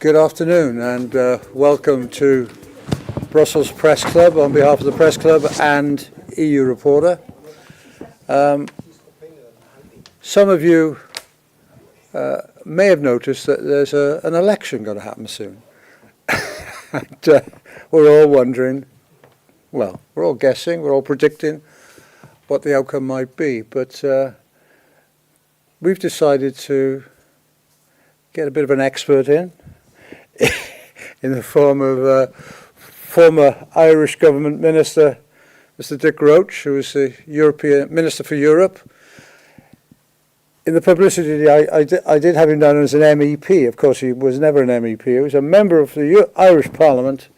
Good afternoon and welcome to Brussels Press Club on behalf of the Press Club and EU Reporter. Some of you may have noticed that there's an election going to happen soon. And, we're all wondering, well, we're all guessing, we're all predicting what the outcome might be, but we've decided to get a bit of an expert in the form of former Irish Government Minister, Mr. Dick Roche, who was the European Minister for Europe. In the publicity, I did have him down as an MEP. Of course, he was never an MEP. He was a member of the Irish Parliament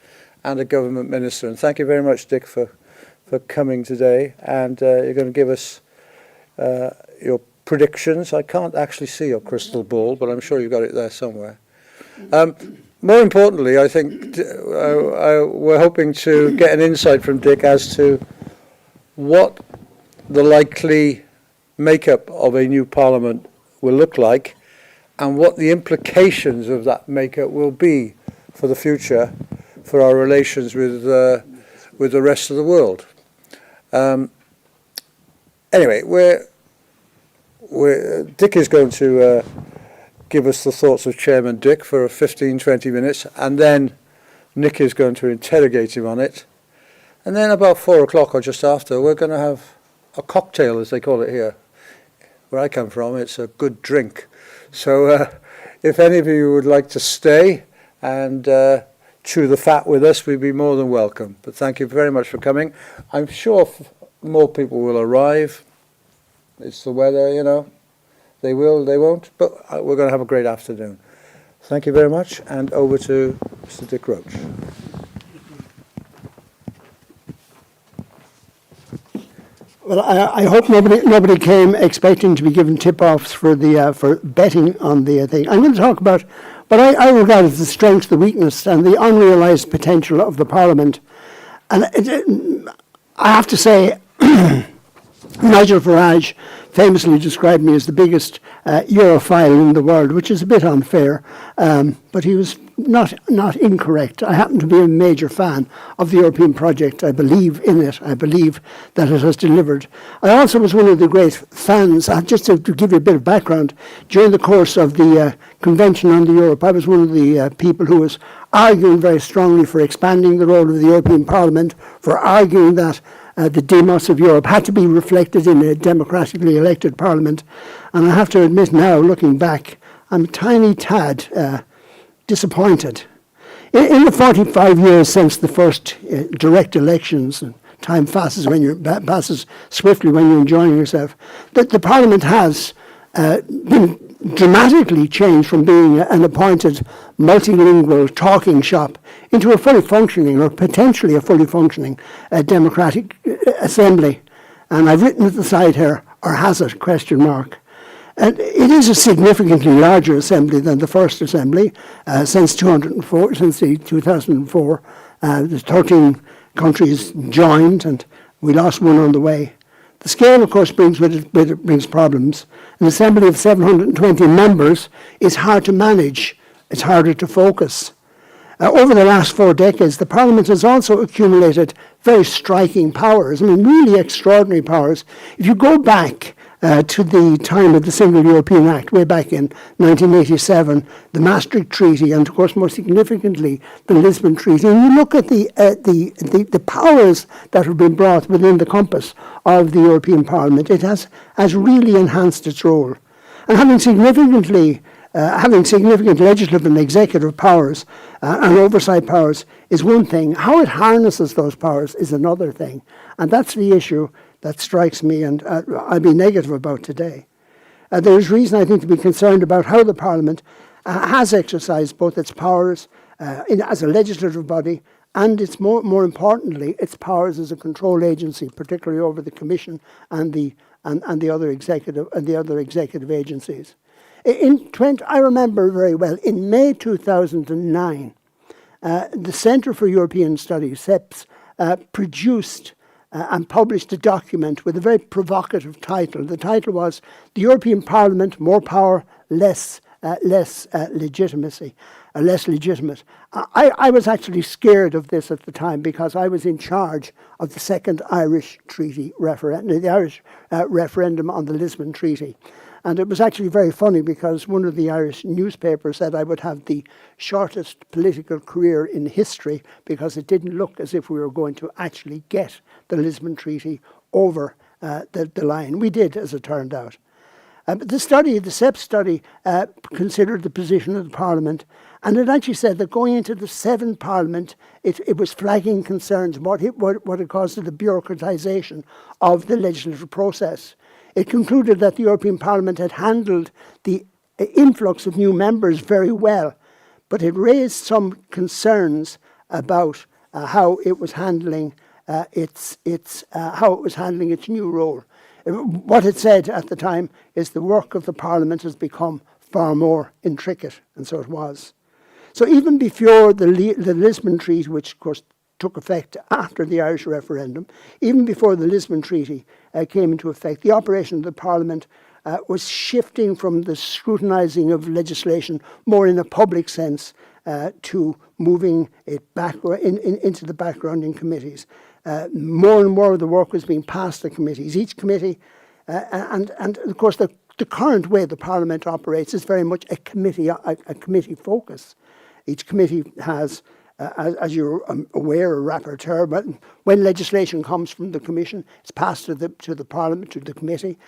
and a government minister. And thank you very much, Dick, for coming today. And you're going to give us your predictions. I can't actually see your crystal ball, but I'm sure you've got it there somewhere. More importantly, I think we're hoping to get an insight from Dick as to what the likely makeup of a new parliament will look like and what the implications of that makeup will be for the future for our relations with the rest of the world. Anyway, Dick is going to give us the thoughts of Chairman Dick for 15-20 minutes, and then Nick is going to interrogate him on it. And then about 4 o'clock or just after, we're going to have a cocktail, as they call it here. Where I come from, it's a good drink. So if any of you would like to stay and chew the fat with us, we'd be more than welcome. But thank you very much for coming. I'm sure more people will arrive. It's the weather, you know. They will, they won't, but we're going to have a great afternoon. Thank you very much, and over to Mr. Dick Roche. Well, I hope nobody came expecting to be given tip-offs for betting on the thing. I'm going to talk about what I regard as the strength, the weakness, and the unrealised potential of the Parliament. And I have to say, Nigel Farage famously described me as the biggest Europhile in the world, which is a bit unfair, but he was not incorrect. I happen to be a major fan of the European project. I believe in it. I believe that it has delivered. I also was one of the great fans, just to give you a bit of background, during the course of the Convention on the Europe, I was one of the people who was arguing very strongly for expanding the role of the European Parliament, for arguing that the demos of Europe had to be reflected in a democratically elected parliament. And I have to admit now, looking back, I'm a tiny tad disappointed. In the 45 years since the first direct elections, and time passes swiftly when you're enjoying yourself, that the parliament has been dramatically changed from being an appointed multilingual talking shop into a fully functioning, or potentially a fully functioning, democratic assembly. And I've written at the side here, or has it, question mark. And it is a significantly larger assembly than the first assembly. Since 2004, the 13 countries joined, and we lost one on the way. The scale, of course, brings problems. An assembly of 720 members is hard to manage. It's harder to focus. Over the last 4 decades, the Parliament has also accumulated very striking powers. I mean, really extraordinary powers. If you go back to the time of the Single European Act, way back in 1987, the Maastricht Treaty, and of course more significantly the Lisbon Treaty, and you look at the powers that have been brought within the compass of the European Parliament, it has really enhanced its role. And having significant legislative and executive powers and oversight powers is one thing. How it harnesses those powers is another thing. And that's the issue that strikes me, and I'll be negative about today. There is reason, I think, to be concerned about how the Parliament has exercised both its powers as a legislative body and its more importantly, its powers as a control agency, particularly over the Commission and the other executive agencies. I remember very well in May 2009, the Centre for European Studies, CEPS, produced and published a document with a very provocative title. The title was "The European Parliament, More Power, Less less legitimate. I was actually scared of this at the time because I was in charge of the second Irish treaty referendum, the Irish referendum on the Lisbon Treaty. And it was actually very funny because one of the Irish newspapers said I would have the shortest political career in history because it didn't look as if we were going to actually get the Lisbon Treaty over the line. We did, as it turned out. But the SEP study, considered the position of the Parliament, and it actually said that going into the seventh Parliament, it was flagging concerns what it caused the bureaucratisation of the legislative process. It concluded that the European Parliament had handled the influx of new members very well, but it raised some concerns about how it was handling its new role. What it said at the time is the work of the Parliament has become far more intricate, and so it was. So even before the Lisbon Treaty, which of course took effect after the Irish referendum, even before the Lisbon Treaty came into effect, the operation of the Parliament was shifting from the scrutinising of legislation more in a public sense to moving it back into the background in committees. More and more of the work was being passed to committees. Each committee, and of course the current way the Parliament operates is very much a committee focus. Each committee has, as you're aware, a rapporteur. But when legislation comes from the Commission, it's passed to the Parliament, to the committee.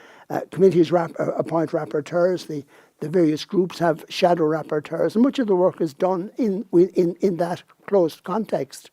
Committees appoint rapporteurs. The various groups have shadow rapporteurs, and much of the work is done in that closed context.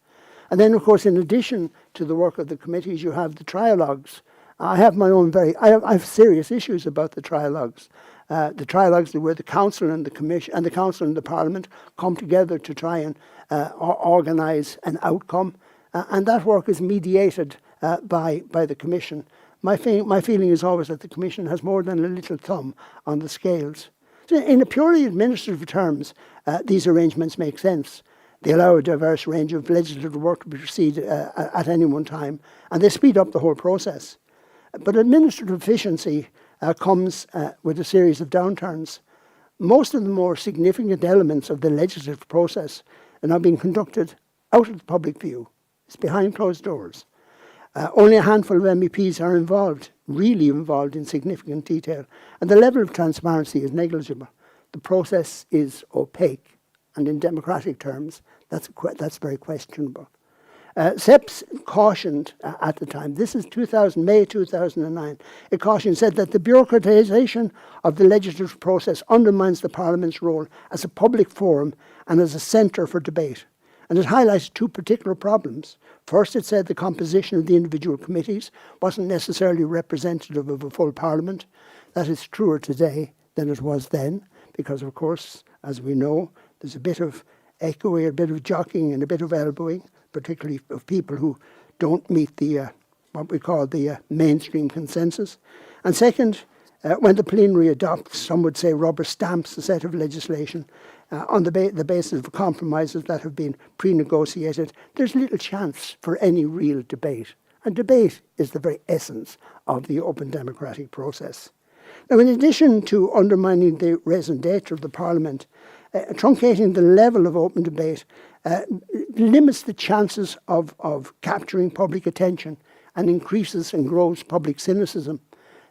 And then, of course, in addition to the work of the committees, you have the trialogues. I have my own I have serious issues about the trialogues. The trialogues where the Council and the Commission and the Council and the Parliament come together to try and organise an outcome, and that work is mediated by the Commission. My feeling is always that the Commission has more than a little thumb on the scales. So in a purely administrative terms, these arrangements make sense. They allow a diverse range of legislative work to proceed at any one time, and they speed up the whole process. But administrative efficiency comes with a series of downturns. Most of the more significant elements of the legislative process are now being conducted out of the public view. It's behind closed doors. Only a handful of MEPs are really involved in significant detail, and the level of transparency is negligible. The process is opaque, and in democratic terms, that's very questionable. SEPS cautioned at the time, this is May 2009, it cautioned, said that the bureaucratisation of the legislative process undermines the Parliament's role as a public forum and as a centre for debate. And it highlighted two particular problems. First, it said the composition of the individual committees wasn't necessarily representative of a full Parliament. That is truer today than it was then, because of course, as we know, there's a bit of echoing, a bit of jockeying and a bit of elbowing, particularly of people who don't meet the what we call the mainstream consensus. And second, when the plenary adopts, some would say rubber stamps a set of legislation on the basis of compromises that have been pre-negotiated, there's little chance for any real debate. And debate is the very essence of the open democratic process. Now, in addition to undermining the raison d'etre of the Parliament, truncating the level of open debate limits the chances of capturing public attention and increases and grows public cynicism.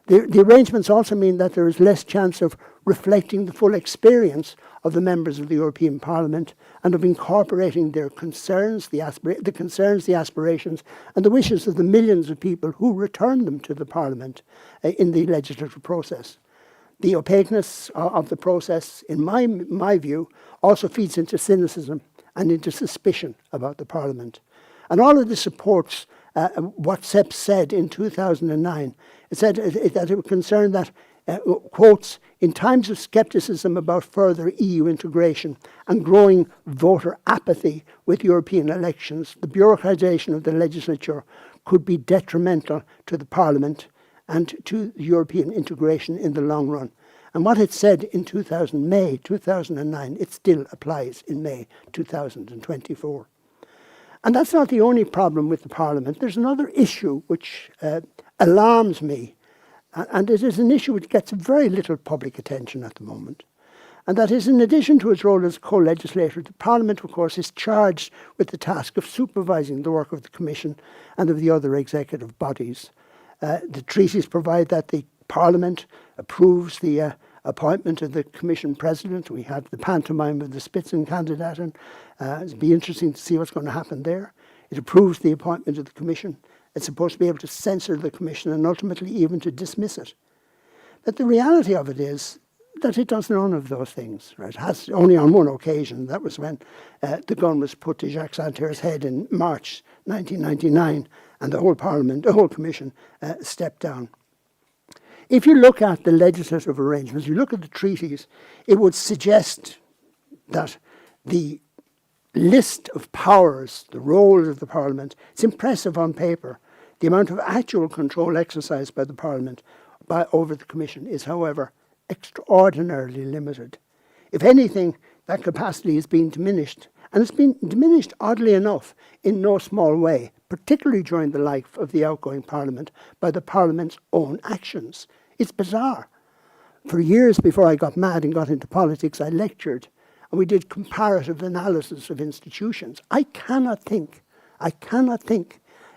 The arrangements also mean that there is less chance of reflecting the full experience of the members of the European Parliament and of incorporating their concerns, the aspirations and the wishes of the millions of people who return them to the Parliament in the legislative process. The opaqueness of the process, in my view, also feeds into cynicism and into suspicion about the Parliament. And all of this supports what SEP said in 2009. It said that it was concerned that, quotes, in times of scepticism about further EU integration and growing voter apathy with European elections, the bureaucratisation of the legislature could be detrimental to the Parliament and to European integration in the long run. And what it said in May 2009, it still applies in May 2024. And that's not the only problem with the Parliament. There's another issue which alarms me, and it is an issue which gets very little public attention at the moment. And that is, in addition to its role as co-legislator, the Parliament, of course, is charged with the task of supervising the work of the Commission and of the other executive bodies. The treaties provide that the Parliament approves the appointment of the Commission President. We had the pantomime of the Spitzenkandidat, and it'll be interesting to see what's going to happen there. It approves the appointment of the Commission. It's supposed to be able to censor the Commission and ultimately even to dismiss it. But the reality of it is that it does none of those things. Right? It has only on one occasion. That was when the gun was put to Jacques Santerre's head in March 1999, and the whole Parliament, the whole Commission stepped down. If you look at the legislative arrangements, you look at the treaties, it would suggest that the list of powers, the roles of the Parliament, it's impressive on paper. The amount of actual control exercised by the Parliament over the Commission is, however, extraordinarily limited. If anything, that capacity is being diminished. And it's been diminished, oddly enough, in no small way, particularly during the life of the outgoing Parliament, by the Parliament's own actions. It's bizarre. For years before I got mad and got into politics, I lectured, and we did comparative analysis of institutions. I cannot think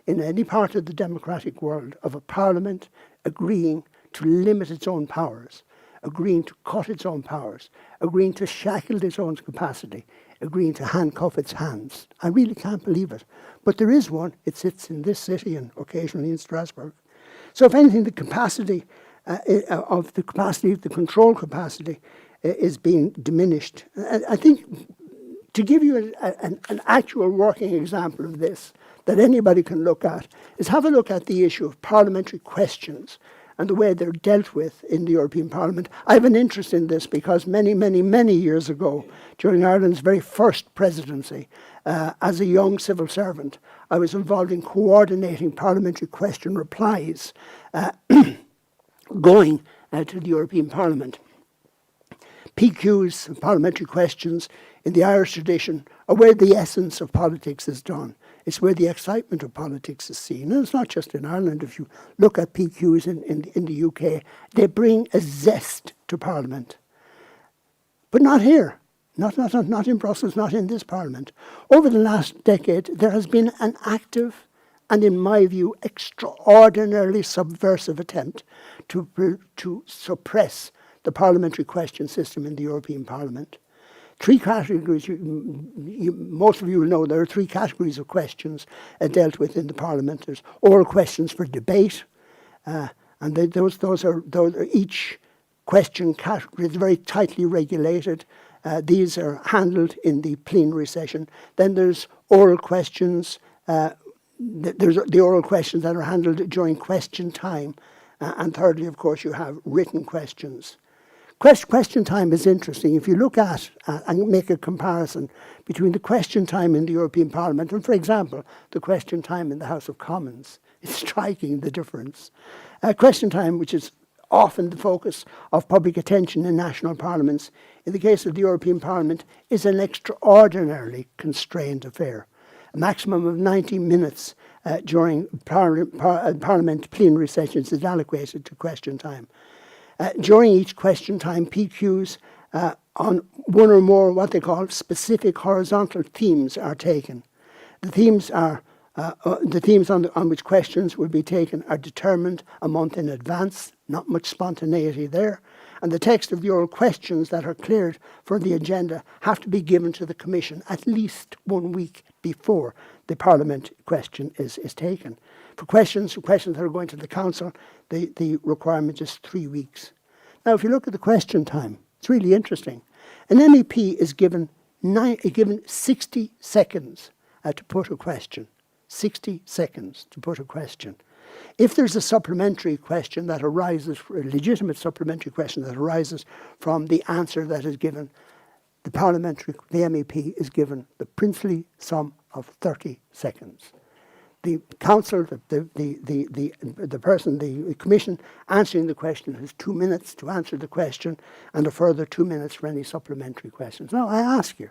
in any part of the democratic world of a Parliament agreeing to limit its own powers, agreeing to cut its own powers, agreeing to shackle its own capacity, agreeing to handcuff its hands. I really can't believe it. But there is one. It sits in this city and occasionally in Strasbourg. So if anything, the capacity of the control capacity is being diminished. I think to give you an actual working example of this that anybody can look at is have a look at the issue of parliamentary questions and the way they're dealt with in the European Parliament. I have an interest in this because many years ago, during Ireland's very first presidency, as a young civil servant, I was involved in coordinating parliamentary question replies going to the European Parliament. PQs, parliamentary questions, in the Irish tradition, are where the essence of politics is done. It's where the excitement of politics is seen. And it's not just in Ireland. If you look at PQs in the UK, they bring a zest to Parliament. But not here. Not in Brussels, not in this Parliament. Over the last decade, there has been an active and, in my view, extraordinarily subversive attempt to suppress the parliamentary question system in the European Parliament. Three categories, most of you will know there are three categories of questions dealt with in the Parliament. There's oral questions for debate, and those are each question category is very tightly regulated. These are handled in the plenary session. Then there's oral questions. There's the oral questions that are handled during question time. And thirdly, of course, you have written questions. Question time is interesting. If you look at and make a comparison between the question time in the European Parliament and, for example, the question time in the House of Commons, it's striking the difference. Question time, which is often the focus of public attention in national parliaments, in the case of the European Parliament, is an extraordinarily constrained affair. A maximum of 90 minutes during Parliament plenary sessions is allocated to question time. During each question time, PQs on one or more what they call specific horizontal themes are taken. The themes on which questions will be taken are determined a month in advance, not much spontaneity there, and the text of the oral questions that are cleared for the agenda have to be given to the Commission at least 1 week before the Parliament question is taken. For questions that are going to the Council, the requirement is 3 weeks. Now, if you look at the question time, it's really interesting. An MEP is given 60 seconds to put a question. 60 seconds to put a question. If there's a supplementary question that arises, a legitimate supplementary question that arises from the answer that is given, the MEP is given the princely sum of 30 seconds. The council, the commission answering the question has 2 minutes to answer the question and a further 2 minutes for any supplementary questions. Now, I ask you,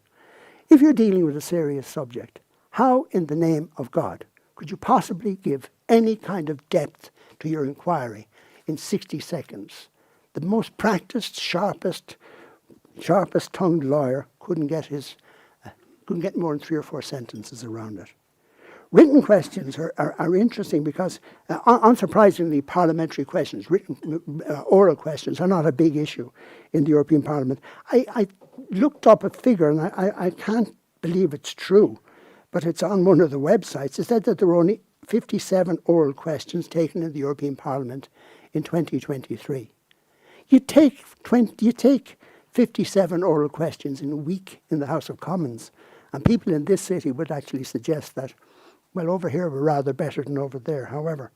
if you're dealing with a serious subject, how in the name of God could you possibly give any kind of depth to your inquiry in 60 seconds? The most practiced, sharpest, sharpest tongued lawyer couldn't get more than 3 or 4 sentences around it. Written questions are interesting because, unsurprisingly, parliamentary questions, oral questions, are not a big issue in the European Parliament. I looked up a figure, and I can't believe it's true, but it's on one of the websites. It said that there were only 57 oral questions taken in the European Parliament in 2023. You take 57 oral questions in a week in the House of Commons, and people in this city would actually suggest that, well, over here we're rather better than over there. However,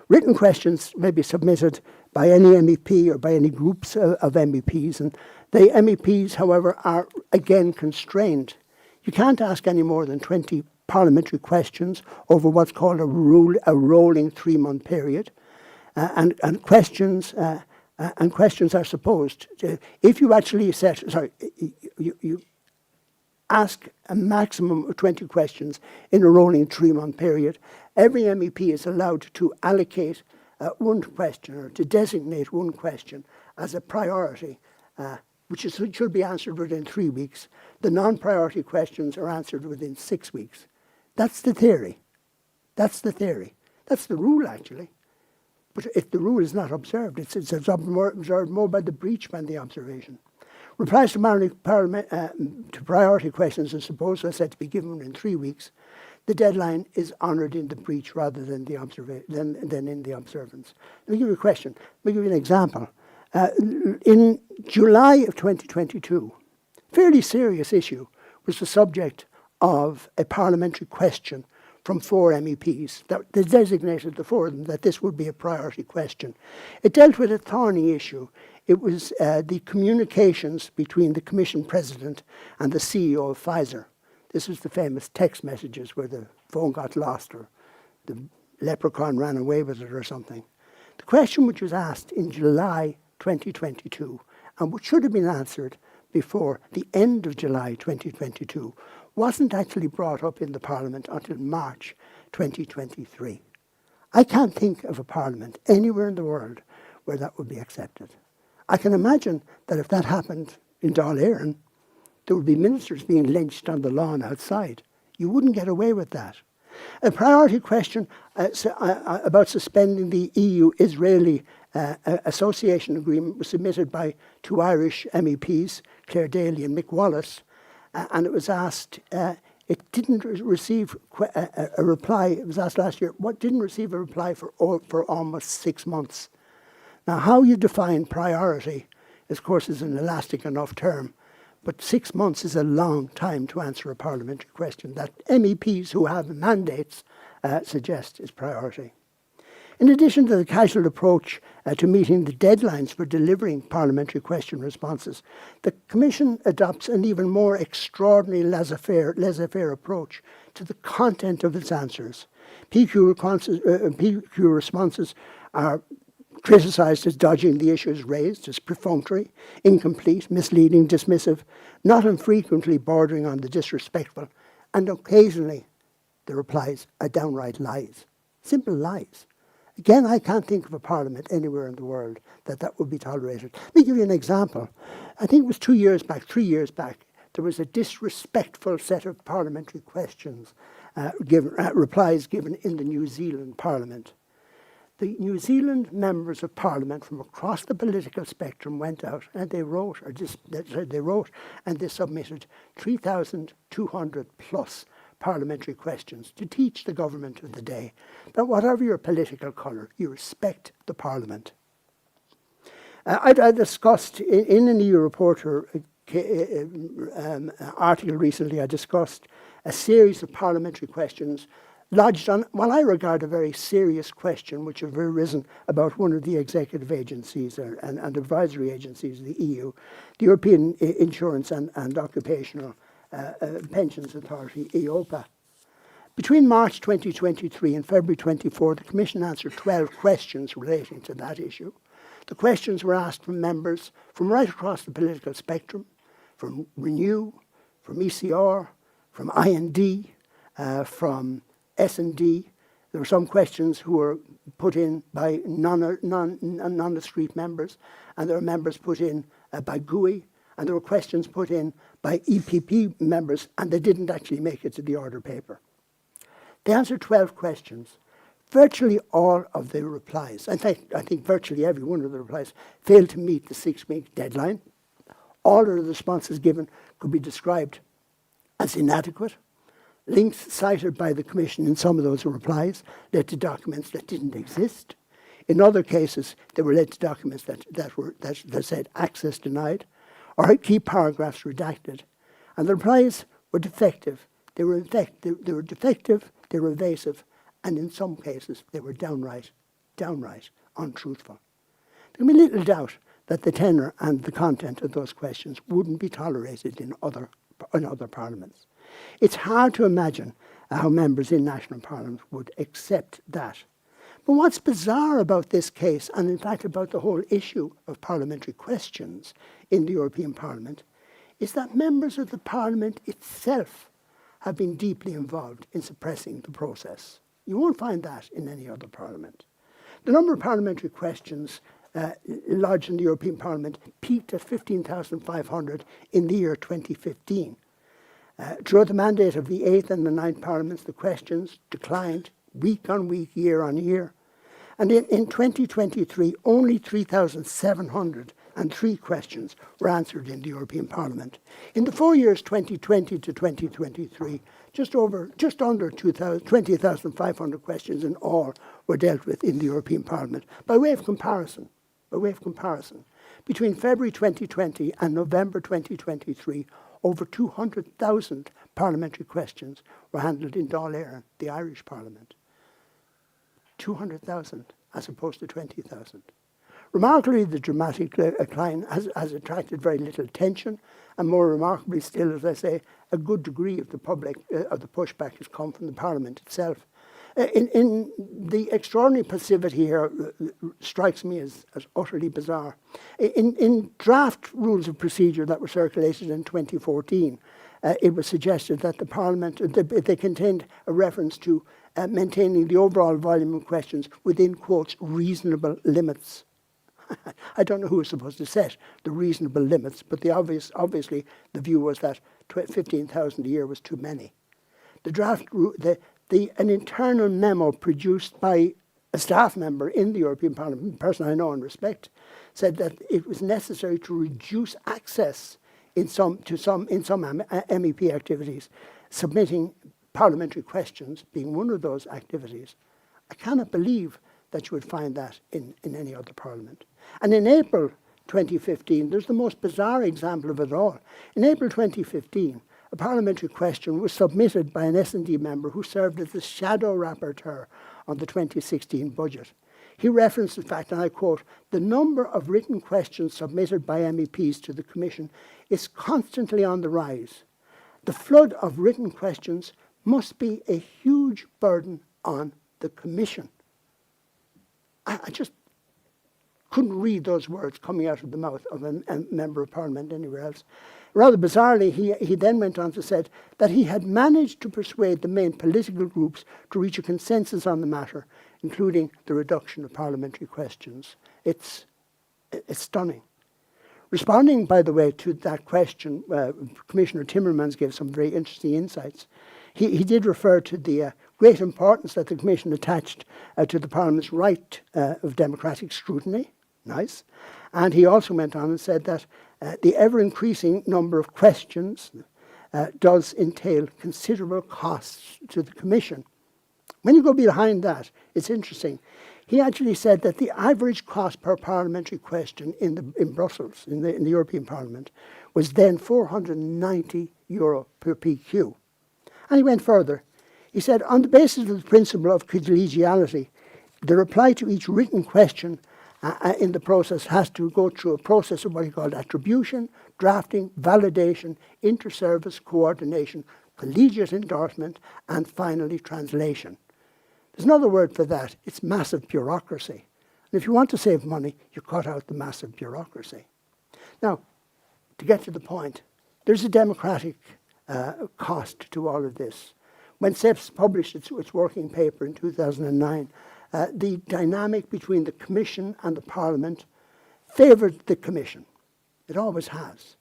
written questions may be submitted by any MEP or by any groups of MEPs, and the MEPs, however, are again constrained. You can't ask any more than 20 parliamentary questions over what's called a rolling 3-month period, and questions are supposed to, if you actually you ask a maximum of 20 questions in a rolling 3-month period. Every MEP is allowed to allocate one question, or to designate one question as a priority, which should be answered within 3 weeks. The non-priority questions are answered within 6 weeks. That's the theory. That's the theory. That's the rule, actually. But if the rule is not observed, it's observed more by the breach than the observation. Replies to priority questions are supposed, as I said, to be given within 3 weeks. The deadline is honoured in the breach rather than than in the observance. Let me give you a question. Let me give you an example. In July of 2022, fairly serious issue was the subject of a parliamentary question from 4 MEPs that they designated the 4 of them that this would be a priority question. It dealt with a thorny issue. It was the communications between the Commission President and the CEO of Pfizer. This was the famous text messages where the phone got lost or the leprechaun ran away with it or something. The question which was asked in July 2022 and which should have been answered before the end of July 2022 wasn't actually brought up in the Parliament until March 2023. I can't think of a Parliament anywhere in the world where that would be accepted. I can imagine that if that happened in Dáil Éireann, there would be ministers being lynched on the lawn outside. You wouldn't get away with that. A priority question about suspending the EU-Israeli association agreement was submitted by 2 Irish MEPs, Claire Daly and Mick Wallace, and it was asked, it didn't receive a reply, it was asked last year, what didn't receive a reply for almost 6 months. Now, how you define priority, of course, is an elastic enough term, but 6 months is a long time to answer a parliamentary question that MEPs who have mandates suggest is priority. In addition to the casual approach to meeting the deadlines for delivering parliamentary question responses, the Commission adopts an even more extraordinary laissez-faire approach to the content of its answers. PQ responses are criticised as dodging the issues raised, as perfunctory, incomplete, misleading, dismissive, not infrequently bordering on the disrespectful, and occasionally the replies are downright lies, simple lies. Again, I can't think of a parliament anywhere in the world that would be tolerated. Let me give you an example. I think it was 3 years back, there was a disrespectful set of parliamentary questions, replies given in the New Zealand Parliament. The New Zealand members of Parliament from across the political spectrum went out and they wrote and they submitted 3,200 plus parliamentary questions to teach the government of the day that whatever your political colour, you respect the Parliament. I discussed in an EU Reporter article recently, I discussed a series of parliamentary questions lodged on what I regard a very serious question which have arisen about one of the executive agencies and advisory agencies of the EU, the European Insurance and Occupational Pensions Authority, EIOPA. Between March 2023 and February 24, the Commission answered 12 questions relating to that issue. The questions were asked from members from right across the political spectrum, from Renew, from ECR, from IND, from S&D. There were some questions who were put in by non-street members, and there were members put in by GUI, and there were questions put in by EPP members, and they didn't actually make it to the order paper. They answered 12 questions. Virtually all of the replies, in fact, I think virtually every one of the replies, failed to meet the 6-week deadline. All of the responses given could be described as inadequate. Links cited by the Commission in some of those replies led to documents that didn't exist. In other cases, they were led to documents that said access denied, or key paragraphs redacted. And the replies were defective. They were defective, they were evasive, and in some cases they were downright untruthful. There can be little doubt that the tenor and the content of those questions wouldn't be tolerated in other parliaments. It's hard to imagine how members in national parliaments would accept that. But what's bizarre about this case, and in fact about the whole issue of parliamentary questions in the European Parliament, is that members of the Parliament itself have been deeply involved in suppressing the process. You won't find that in any other parliament. The number of parliamentary questions lodged in the European Parliament peaked at 15,500 in the year 2015. Throughout the mandate of the 8th and the 9th Parliaments, the questions declined week on week, year on year. And in 2023, only 3,703 questions were answered in the European Parliament. In the 4 years 2020 to 2023, just under 20,500 questions in all were dealt with in the European Parliament. By way of comparison, between February 2020 and November 2023, over 200,000 parliamentary questions were handled in Dáil Éireann, the Irish Parliament. 200,000 as opposed to 20,000. Remarkably, the dramatic decline has attracted very little attention, and more remarkably still, as I say, a good degree of the pushback has come from the Parliament itself. In the extraordinary passivity here strikes me as utterly bizarre. In draft rules of procedure that were circulated in 2014, it was suggested that the Parliament, they contained a reference to maintaining the overall volume of questions within, quotes, reasonable limits. I don't know who was supposed to set the reasonable limits, but obviously the view was that 15,000 a year was too many. The draft, an internal memo produced by a staff member in the European Parliament, a person I know and respect, said that it was necessary to reduce access in some MEP activities, submitting parliamentary questions being one of those activities. I cannot believe that you would find that in any other parliament. And in April 2015, there's the most bizarre example of it all. In April 2015, a parliamentary question was submitted by an S&D member who served as the shadow rapporteur on the 2016 budget. He referenced the fact, and I quote, "The number of written questions submitted by MEPs to the Commission is constantly on the rise. The flood of written questions must be a huge burden on the Commission." I just couldn't read those words coming out of the mouth of a member of Parliament anywhere else. Rather bizarrely, he then went on to say that he had managed to persuade the main political groups to reach a consensus on the matter, including the reduction of parliamentary questions. It's stunning. Responding, by the way, to that question, Commissioner Timmermans gave some very interesting insights. He did refer to the great importance that the Commission attached to the Parliament's right of democratic scrutiny. Nice. And he also went on and said that the ever-increasing number of questions does entail considerable costs to the Commission. When you go behind that, it's interesting. He actually said that the average cost per parliamentary question in Brussels, in the European Parliament, was then €490 per PQ. And he went further. He said, on the basis of the principle of collegiality, the reply to each written question in the process has to go through a process of what he called attribution, drafting, validation, inter-service coordination, collegiate endorsement, and finally translation. There's another word for that. It's massive bureaucracy. And if you want to save money, you cut out the massive bureaucracy. Now, to get to the point, there's a democratic cost to all of this. When SEPS published its working paper in 2009, the dynamic between the Commission and the Parliament favoured the Commission. It always has.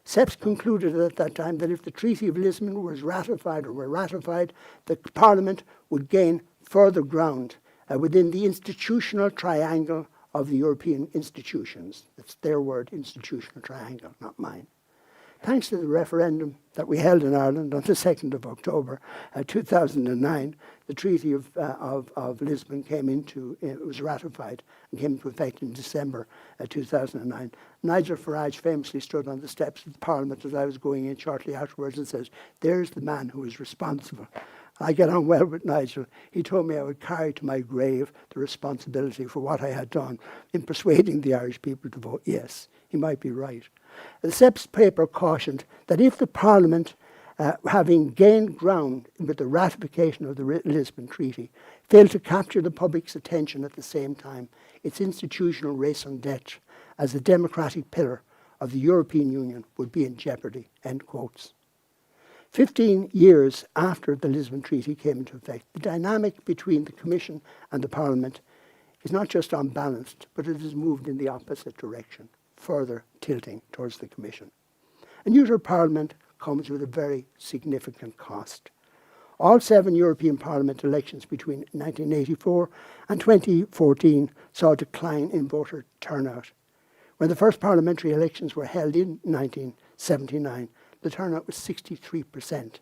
SEPs concluded at that time that if the Treaty of Lisbon was ratified or were ratified, the Parliament would gain further ground within the institutional triangle of the European institutions. It's their word, institutional triangle, not mine. Thanks to the referendum that we held in Ireland on the 2nd of October 2009, the Treaty of Lisbon was ratified and came into effect in December 2009. Nigel Farage famously stood on the steps of the Parliament as I was going in shortly afterwards and says, "There's the man who is responsible." I get on well with Nigel. He told me I would carry to my grave the responsibility for what I had done in persuading the Irish people to vote yes. He might be right. The SEPS paper cautioned that if the Parliament, having gained ground with the ratification of the Lisbon Treaty, failed to capture the public's attention at the same time, its institutional raison d'etre as a democratic pillar of the European Union would be in jeopardy, end quotes. 15 years after the Lisbon Treaty came into effect, the dynamic between the Commission and the Parliament is not just unbalanced, but it has moved in the opposite direction, further tilting towards the Commission. A new Parliament comes with a very significant cost. All 7 European Parliament elections between 1984 and 2014 saw a decline in voter turnout. When the first parliamentary elections were held in 1979, the turnout was 63%.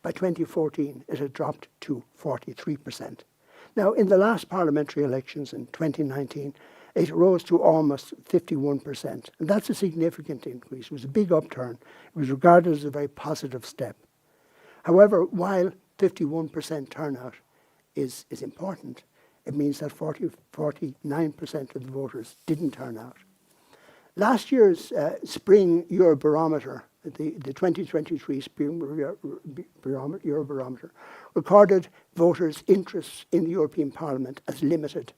By 2014, it had dropped to 43%. Now, in the last parliamentary elections in 2019, it rose to almost 51%. And that's a significant increase. It was a big upturn. It was regarded as a very positive step. However, while 51% turnout is important, it means that 49% of the voters didn't turn out. Last year's spring Eurobarometer, the 2023 spring Eurobarometer, recorded voters' interest in the European Parliament as limited.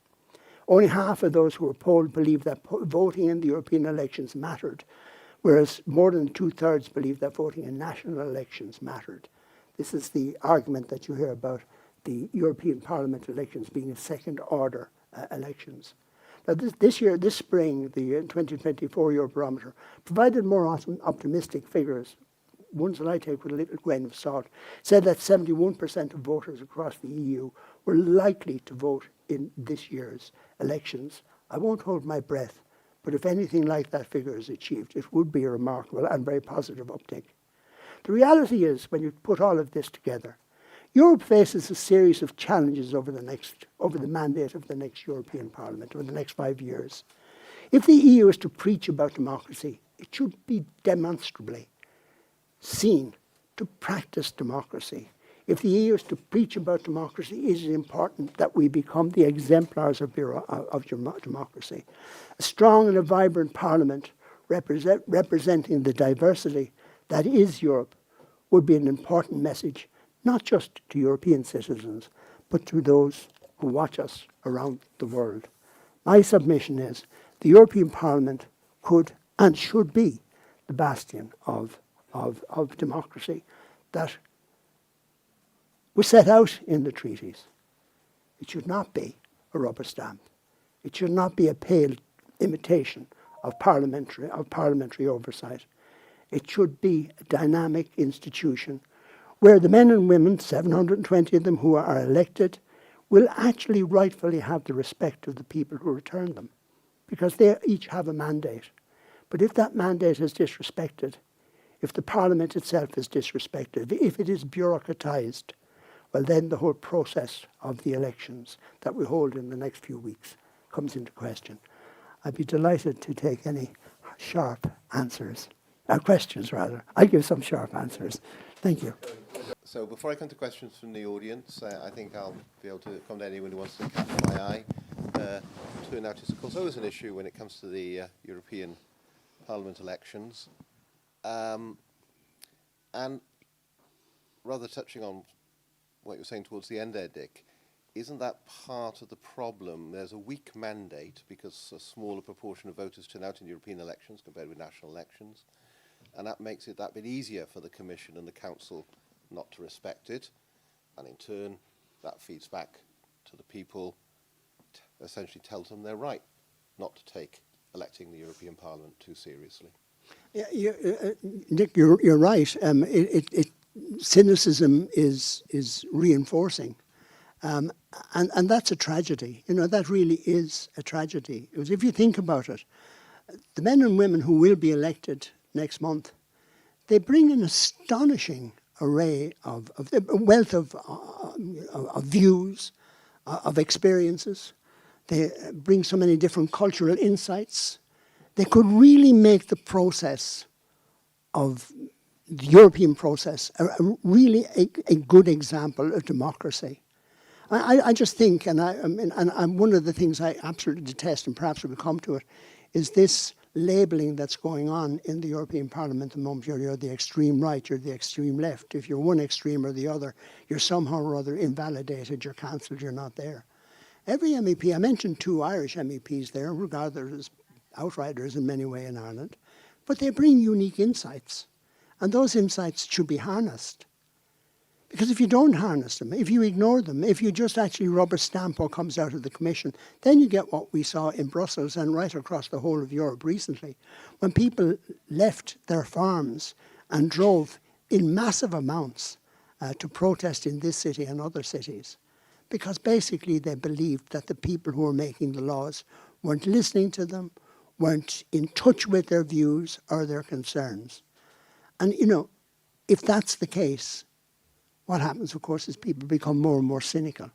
Only half of those who were polled believed that voting in the European elections mattered, whereas more than 2/3 believed that voting in national elections mattered. This is the argument that you hear about the European Parliament elections being second-order elections. Now this spring, the 2024 Eurobarometer provided more optimistic figures, ones that I take with a little grain of salt, said that 71% of voters across the EU were likely to vote in this year's elections. I won't hold my breath, but if anything like that figure is achieved, it would be a remarkable and very positive uptick. The reality is, when you put all of this together, Europe faces a series of challenges over the mandate of the next European Parliament, over the next 5 years. If the EU is to preach about democracy, it should be demonstrably seen to practice democracy. If the EU is to preach about democracy, it is important that we become the exemplars of democracy. A strong and a vibrant Parliament representing the diversity that is Europe would be an important message, not just to European citizens, but to those who watch us around the world. My submission is the European Parliament could and should be the bastion of democracy that was set out in the treaties. It should not be a rubber stamp. It should not be a pale imitation of parliamentary oversight. It should be a dynamic institution where the men and women, 720 of them who are elected, will actually rightfully have the respect of the people who return them, because they each have a mandate. But if that mandate is disrespected, if the Parliament itself is disrespected, if it is bureaucratized, well, then the whole process of the elections that we hold in the next few weeks comes into question. I'd be delighted to take any sharp answers, questions rather. I'll give some sharp answers. Thank you. So before I come to questions from the audience, I think I'll be able to accommodate anyone who wants to catch my eye to notice, of course, always an issue when it comes to the European Parliament elections. And rather touching on what you were saying towards the end there, Dick, isn't that part of the problem? There's a weak mandate because a smaller proportion of voters turn out in European elections compared with national elections. And that makes it that bit easier for the Commission and the Council not to respect it. And in turn, that feeds back to the people, essentially tells them they're right not to take electing the European Parliament too seriously. Yeah, Nick, you're right. Cynicism is reinforcing. And that's a tragedy. You know, that really is a tragedy. Because if you think about it, the men and women who will be elected next month, they bring an astonishing array of a wealth of views, of experiences. They bring so many different cultural insights. They could really make the process of the European process really a good example of democracy. I just think, and one of the things I absolutely detest, and perhaps we'll come to it, is this labelling that's going on in the European Parliament at the moment. You're the extreme right, you're the extreme left. If you're one extreme or the other, you're somehow or other invalidated, you're cancelled, you're not there. Every MEP, I mentioned 2 Irish MEPs there, regarded as outriders in many ways in Ireland, but they bring unique insights, and those insights should be harnessed. Because if you don't harness them, if you ignore them, if you just actually rubber stamp what comes out of the Commission, then you get what we saw in Brussels and right across the whole of Europe recently, when people left their farms and drove in massive amounts to protest in this city and other cities, because basically they believed that the people who were making the laws weren't listening to them, weren't in touch with their views or their concerns. And, you know, if that's the case, what happens, of course, is people become more and more cynical.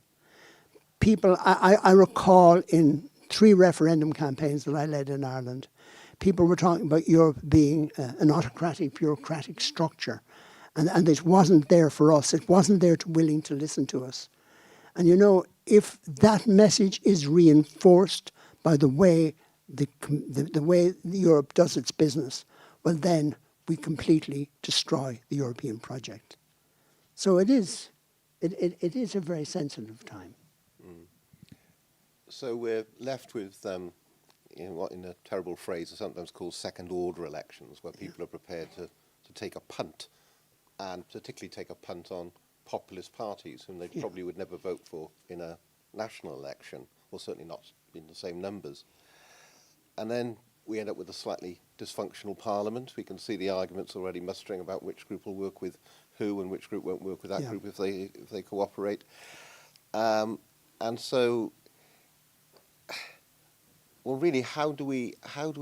People, I recall in 3 referendum campaigns that I led in Ireland, people were talking about Europe being an autocratic, bureaucratic structure. And it wasn't there for us. It wasn't there willing to listen to us. And you know, if that message is reinforced by the way the way Europe does its business, well then we completely destroy the European project. So it is a very sensitive time. So we're left with what in a terrible phrase are sometimes called second-order elections, where people are prepared to take a punt, and particularly take a punt on populist parties whom they probably would never vote for in a national election, or certainly not in the same numbers. And then we end up with a slightly dysfunctional parliament. We can see the arguments already mustering about which group will work with who and which group won't work with that group if they cooperate. And so, well, really, how do we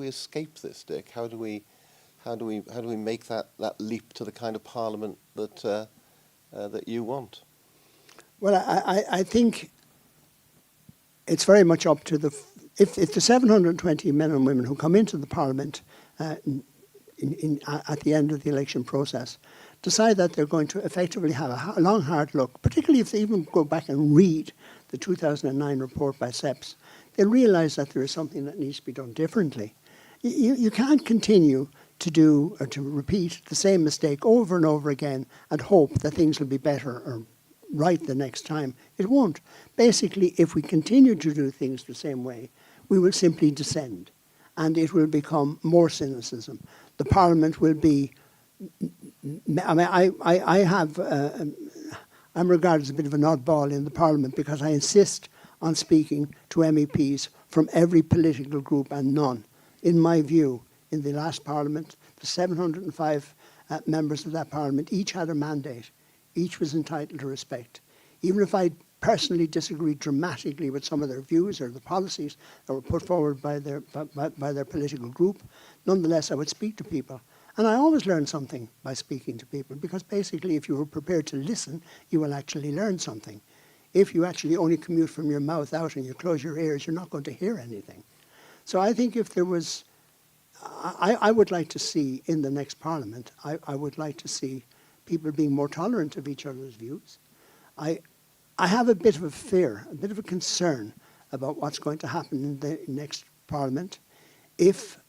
escape this, Dick? How do we make that leap to the kind of parliament that that you want? Well, I think it's very much up to if the 720 men and women who come into the parliament at the end of the election process decide that they're going to effectively have a long, hard look, particularly if they even go back and read the 2009 report by SEPS, they'll realise that there is something that needs to be done differently. You can't continue to do or to repeat the same mistake over and over again and hope that things will be better or right the next time. It won't. Basically, if we continue to do things the same way, we will simply descend, and it will become more cynicism. The Parliament will be. I mean, I'm regarded as a bit of an oddball in the Parliament because I insist on speaking to MEPs from every political group and none. In my view, in the last Parliament, the 705 members of that Parliament each had a mandate. Each was entitled to respect. Even if I personally disagreed dramatically with some of their views or the policies that were put forward by their political group, nonetheless I would speak to people. And I always learn something by speaking to people, because basically if you are prepared to listen, you will actually learn something. If you actually only commute from your mouth out and you close your ears, you're not going to hear anything. So I think if there was, I would like to see in the next Parliament, I would like to see people being more tolerant of each other's views. I have a bit of a fear, a bit of a concern about what's going to happen in the next Parliament if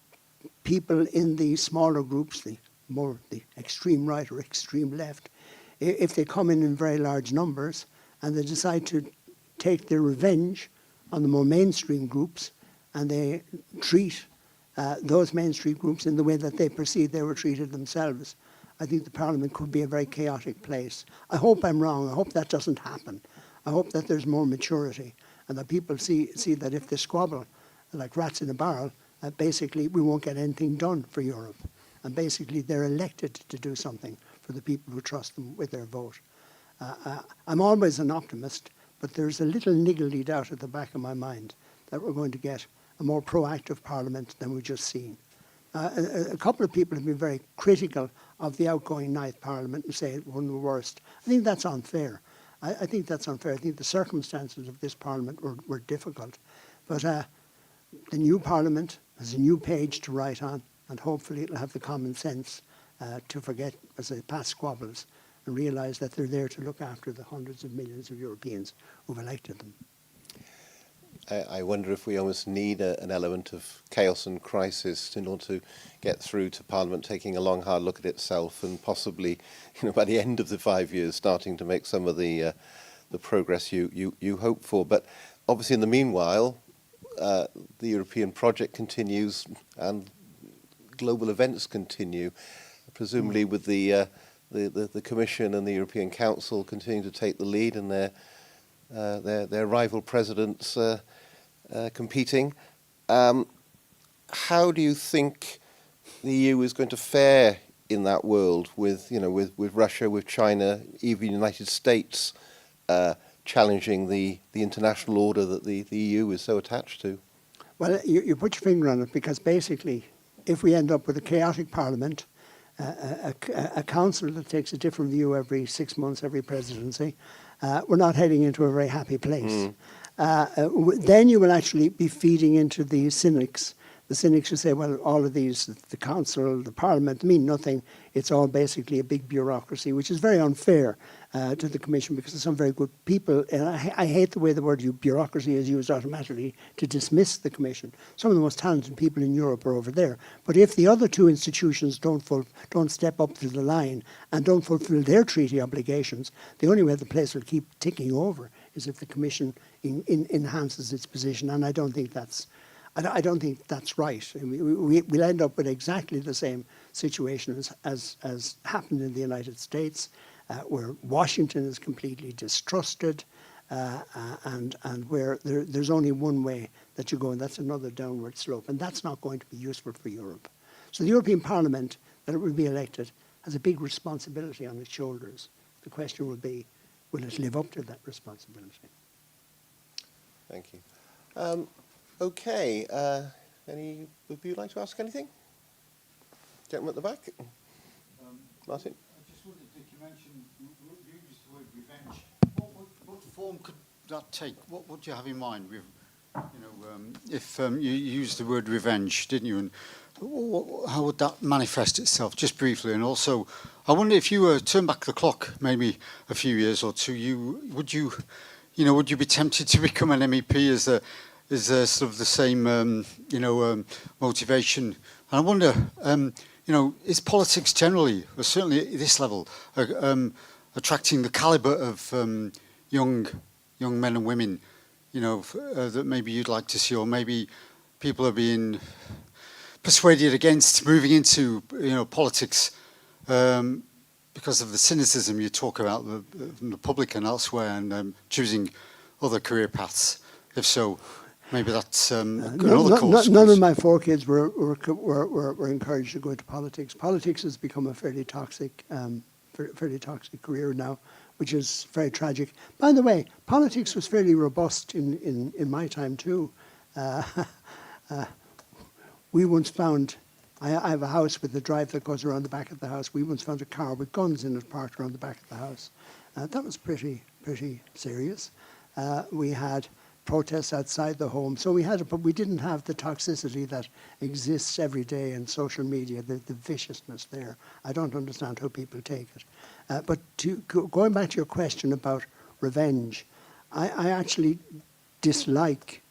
people in the smaller groups, the extreme right or extreme left, if they come in very large numbers and they decide to take their revenge on the more mainstream groups, and they treat those mainstream groups in the way that they perceive they were treated themselves, I think the Parliament could be a very chaotic place. I hope I'm wrong. I hope that doesn't happen. I hope that there's more maturity and that people see that if they squabble like rats in a barrel, basically we won't get anything done for Europe. And basically they're elected to do something for the people who trust them with their vote. I'm always an optimist, but there's a little niggly doubt at the back of my mind that we're going to get a more proactive Parliament than we've just seen. A couple of people have been very critical of the outgoing ninth Parliament and say it was one of the worst. I think that's unfair. I think that's unfair. I think the circumstances of this Parliament were difficult. But the new Parliament has a new page to write on, and hopefully it'll have the common sense to forget, as I say, past squabbles and realise that they're there to look after the hundreds of millions of Europeans who've elected them. I wonder if we almost need an element of chaos and crisis in order to get through to Parliament taking a long, hard look at itself and possibly, by the end of the 5 years, starting to make some of the progress you hope for. But obviously, in the meanwhile, the European project continues and global events continue, presumably with the Commission and the European Council continuing to take the lead and their rival presidents competing. How do you think the EU is going to fare in that world with Russia, with China, even the United States challenging the international order that the EU is so attached to? Well, you put your finger on it, because basically, if we end up with a chaotic Parliament, a council that takes a different view every 6 months, every presidency, we're not heading into a very happy place. Then you will actually be feeding into the cynics. The cynics who say, well, all of these, the council, the Parliament, mean nothing. It's all basically a big bureaucracy, which is very unfair to the Commission, because there's some very good people. And I hate the way the word bureaucracy is used automatically to dismiss the Commission. Some of the most talented people in Europe are over there. But if the other two institutions don't step up to the line and don't fulfil their treaty obligations, the only way the place will keep ticking over is if the Commission enhances its position. And I don't think that's right. We'll end up with exactly the same situation as happened in the United States, where Washington is completely distrusted, and where there's only one way that you go, and that's another downward slope, and that's not going to be useful for Europe. So the European Parliament, that it will be elected, has a big responsibility on its shoulders. The question will be, will it live up to that responsibility? Thank you. Okay, any of you like to ask anything? Gentleman at the back. Martin? I just wondered, Dick, you mentioned, you used the word revenge. What form could that take? What do you have in mind with, if you used the word revenge, didn't you? And how would that manifest itself, just briefly? And also, I wonder if you were to turn back the clock, maybe a few years or two, would you be tempted to become an MEP as sort of the same, motivation? And I wonder, is politics generally, or certainly at this level, attracting the calibre of young men and women, that maybe you'd like to see, or maybe people are being persuaded against moving into, politics because of the cynicism you talk about from the public and elsewhere, and choosing other career paths? If so, maybe that's another cause. None of my 4 kids were encouraged to go into politics. Politics has become a fairly toxic career now, which is very tragic. By the way, politics was fairly robust in my time too. We once found, I have a house with a drive that goes around the back of the house. We once found a car with guns in it parked around the back of the house. That was pretty serious. We had protests outside the home. So but we didn't have the toxicity that exists every day in social media, the viciousness there. I don't understand how people take it. But going back to your question about revenge, I actually dislike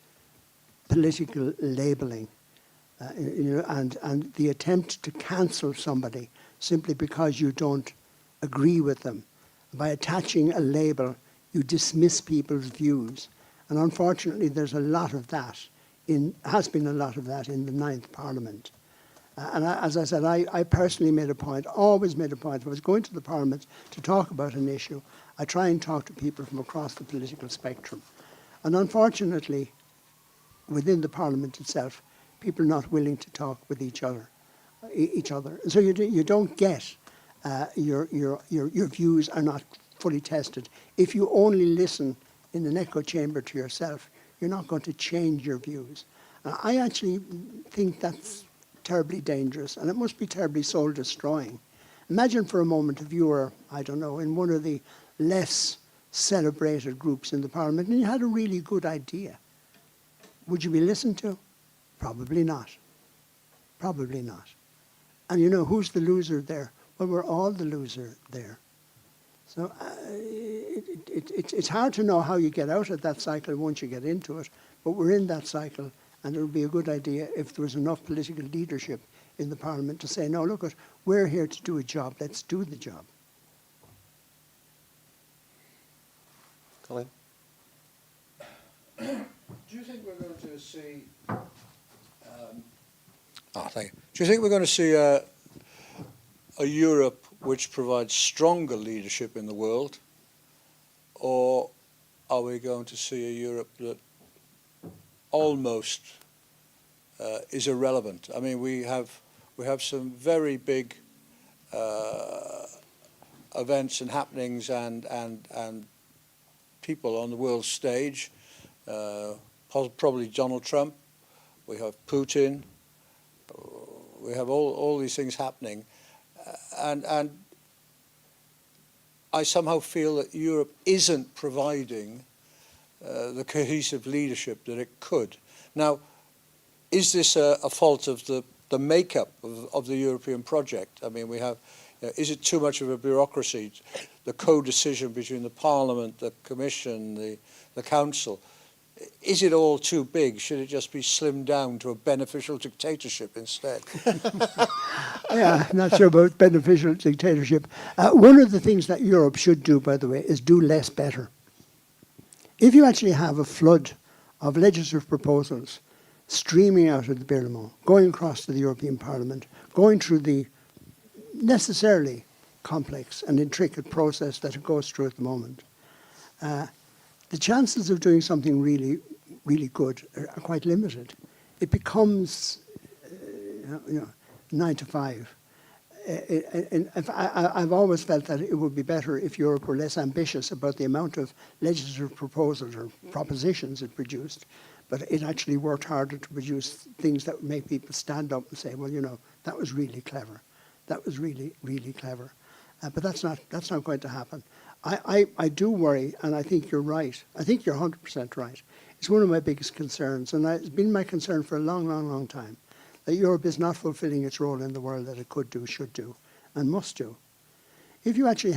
political labelling, and the attempt to cancel somebody simply because you don't agree with them. By attaching a label, you dismiss people's views. And unfortunately, there's a lot of that, has been a lot of that in the 9th Parliament. As I said, I personally always made a point, if I was going to the Parliament to talk about an issue, I try and talk to people from across the political spectrum. And unfortunately, within the Parliament itself, people are not willing to talk with each other. each other. So you don't get your views are not fully tested. If you only listen in an echo chamber to yourself, you're not going to change your views. I actually think that's terribly dangerous, and it must be terribly soul-destroying. Imagine for a moment if you were, I don't know, in one of the less celebrated groups in the Parliament and you had a really good idea. Would you be listened to? Probably not. Probably not. And you know, who's the loser there? Well, we're all the loser there. So it's hard to know how you get out of that cycle once you get into it, but we're in that cycle, and it would be a good idea if there was enough political leadership in the Parliament to say, no, look, we're here to do a job, let's do the job. Colin? Do you think we're going to see... thank you. Do you think we're going to see a Europe which provides stronger leadership in the world, or are we going to see a Europe that almost is irrelevant? I mean, we have some very big events and happenings and people on the world stage. Probably Donald Trump. We have Putin. We have all these things happening, and I somehow feel that Europe isn't providing the cohesive leadership that it could. Now, is this a fault of the makeup of the European project? I mean, we have, is it too much of a bureaucracy, the co-decision between the Parliament, the Commission, the Council? Is it all too big? Should it just be slimmed down to a beneficial dictatorship instead? Yeah, I'm not sure about beneficial dictatorship. One of the things that Europe should do, by the way, is do less better. If you actually have a flood of legislative proposals streaming out of the Parliament, going across to the European Parliament, going through the necessarily complex and intricate process that it goes through at the moment, the chances of doing something really, really good are quite limited. It becomes, 9 to 5. I've always felt that it would be better if Europe were less ambitious about the amount of legislative proposals or propositions it produced, but it actually worked harder to produce things that would make people stand up and say, well, that was really clever. That was really, really clever. But that's not going to happen. I do worry, and I think you're right. I think you're 100% right. It's one of my biggest concerns, and it's been my concern for a long, long, long time, that Europe is not fulfilling its role in the world that it could do, should do, and must do. If you actually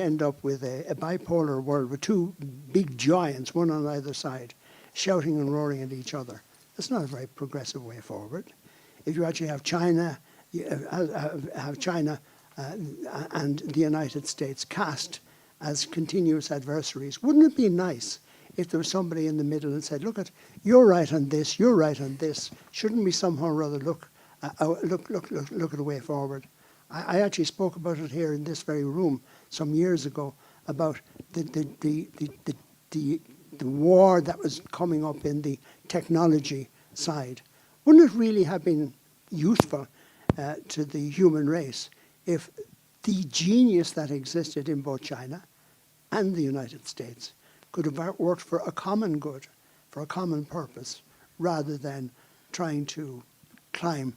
end up with a bipolar world with two big giants, one on either side, shouting and roaring at each other, that's not a very progressive way forward. If you actually have China, and the United States cast as continuous adversaries, wouldn't it be nice if there was somebody in the middle and said, look, you're right on this, you're right on this. Shouldn't we somehow or other look at a way forward? I actually spoke about it here in this very room some years ago about the war that was coming up in the technology side. Wouldn't it really have been useful to the human race if the genius that existed in both China and the United States could have worked for a common good, for a common purpose, rather than trying to climb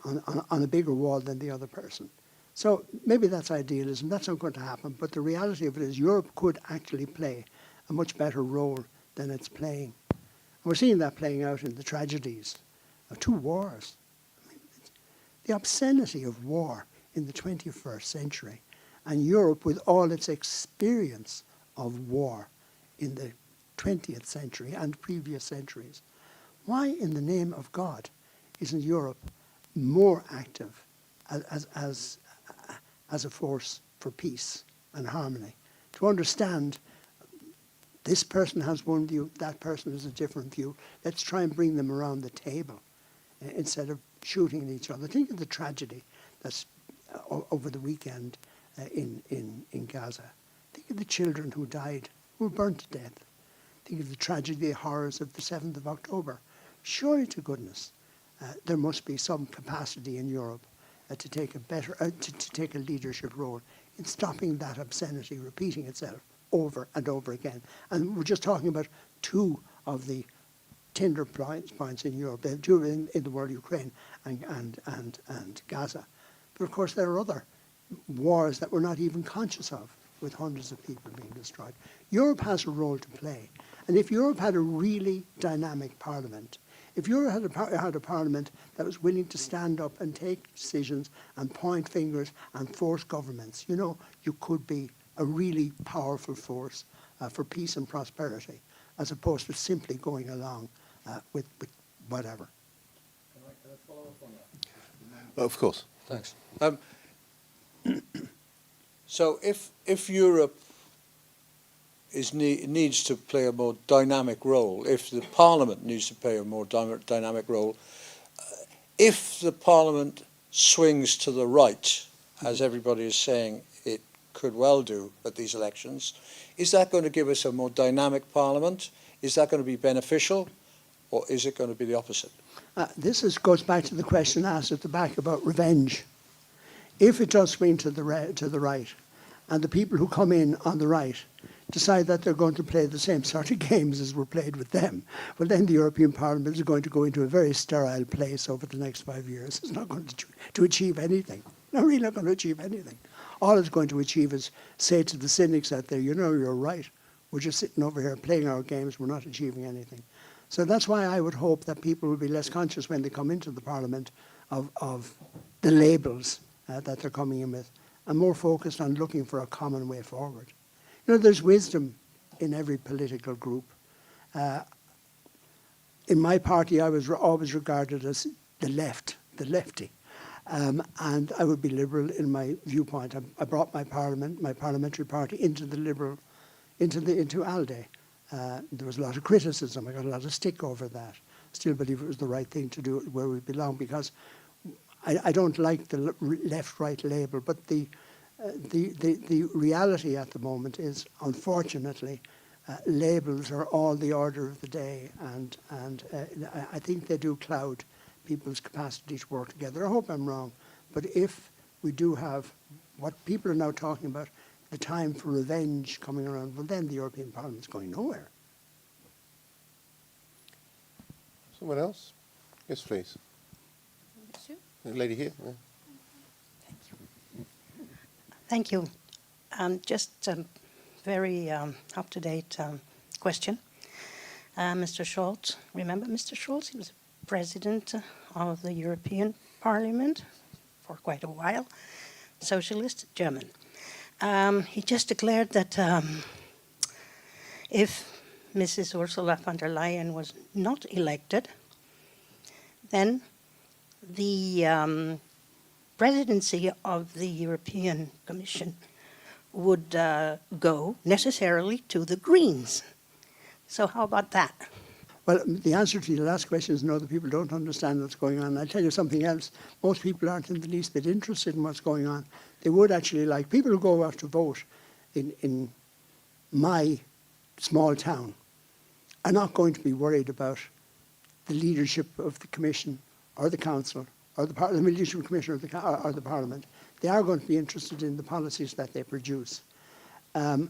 on a bigger wall than the other person? So maybe that's idealism. That's not going to happen. But the reality of it is Europe could actually play a much better role than it's playing. And we're seeing that playing out in the tragedies of two wars. I mean, the obscenity of war in the 21st century, and Europe with all its experience of war in the 20th century and previous centuries. Why in the name of God isn't Europe more active as a force for peace and harmony? To understand this person has one view, that person has a different view. Let's try and bring them around the table instead of shooting at each other. Think of the tragedy that's over the weekend in Gaza. Think of the children who died, who were burnt to death. Think of the tragedy, the horrors of the 7th of October. Surely to goodness, there must be some capacity in Europe to take a better, to take a leadership role in stopping that obscenity repeating itself over and over again. And we're just talking about two of the tender points in Europe, two in the world, Ukraine and Gaza. But of course there are other wars that we're not even conscious of, with hundreds of people being destroyed. Europe has a role to play. And if Europe had a really dynamic parliament, if Europe had a parliament that was willing to stand up and take decisions and point fingers and force governments, you know, you could be a really powerful force for peace and prosperity, as opposed to simply going along with whatever. Can I follow up on that? Of course. Thanks. So if Europe needs to play a more dynamic role, if the Parliament needs to play a more dynamic role, if the Parliament swings to the right, as everybody is saying it could well do at these elections, is that going to give us a more dynamic Parliament? Is that going to be beneficial, or is it going to be the opposite? This goes back to the question asked at the back about revenge. If it does swing to the right, and the people who come in on the right decide that they're going to play the same sort of games as were played with them, well, then the European Parliament is going to go into a very sterile place over the next 5 years. It's not going to achieve anything. Not really not going to achieve anything. All it's going to achieve is say to the cynics out there, you know, you're right. We're just sitting over here playing our games. We're not achieving anything. So that's why I would hope that people will be less conscious when they come into the Parliament of the labels that they're coming in with, and more focused on looking for a common way forward. You know, there's wisdom in every political group. In my party, I was always regarded as the lefty. And I would be liberal in my viewpoint. I brought my parliamentary party into the liberal, into ALDE. There was a lot of criticism. I got a lot of stick over that. Still believe it was the right thing to do where we belong, because I don't like the left-right label, but the reality at the moment is, unfortunately, labels are all the order of the day, and I think they do cloud people's capacity to work together. I hope I'm wrong, but if we do have what people are now talking about, the time for revenge coming around, well, then the European Parliament's going nowhere. Someone else? Yes, please. The lady here. Yeah. Thank you. Just a very up-to-date question. Mr. Schulz, remember Mr. Schulz? He was president of the European Parliament for quite a while, socialist, German. He just declared that if Mrs. Ursula von der Leyen was not elected, then the presidency of the European Commission would go necessarily to the Greens. So how about that? Well, the answer to your last question is no, the people don't understand what's going on. I'll tell you something else. Most people aren't in the least bit interested in what's going on. They would actually like, people who go out to vote in my small town are not going to be worried about the leadership of the Commission or the Council or the leadership of the Commission or the Parliament. They are going to be interested in the policies that they produce. I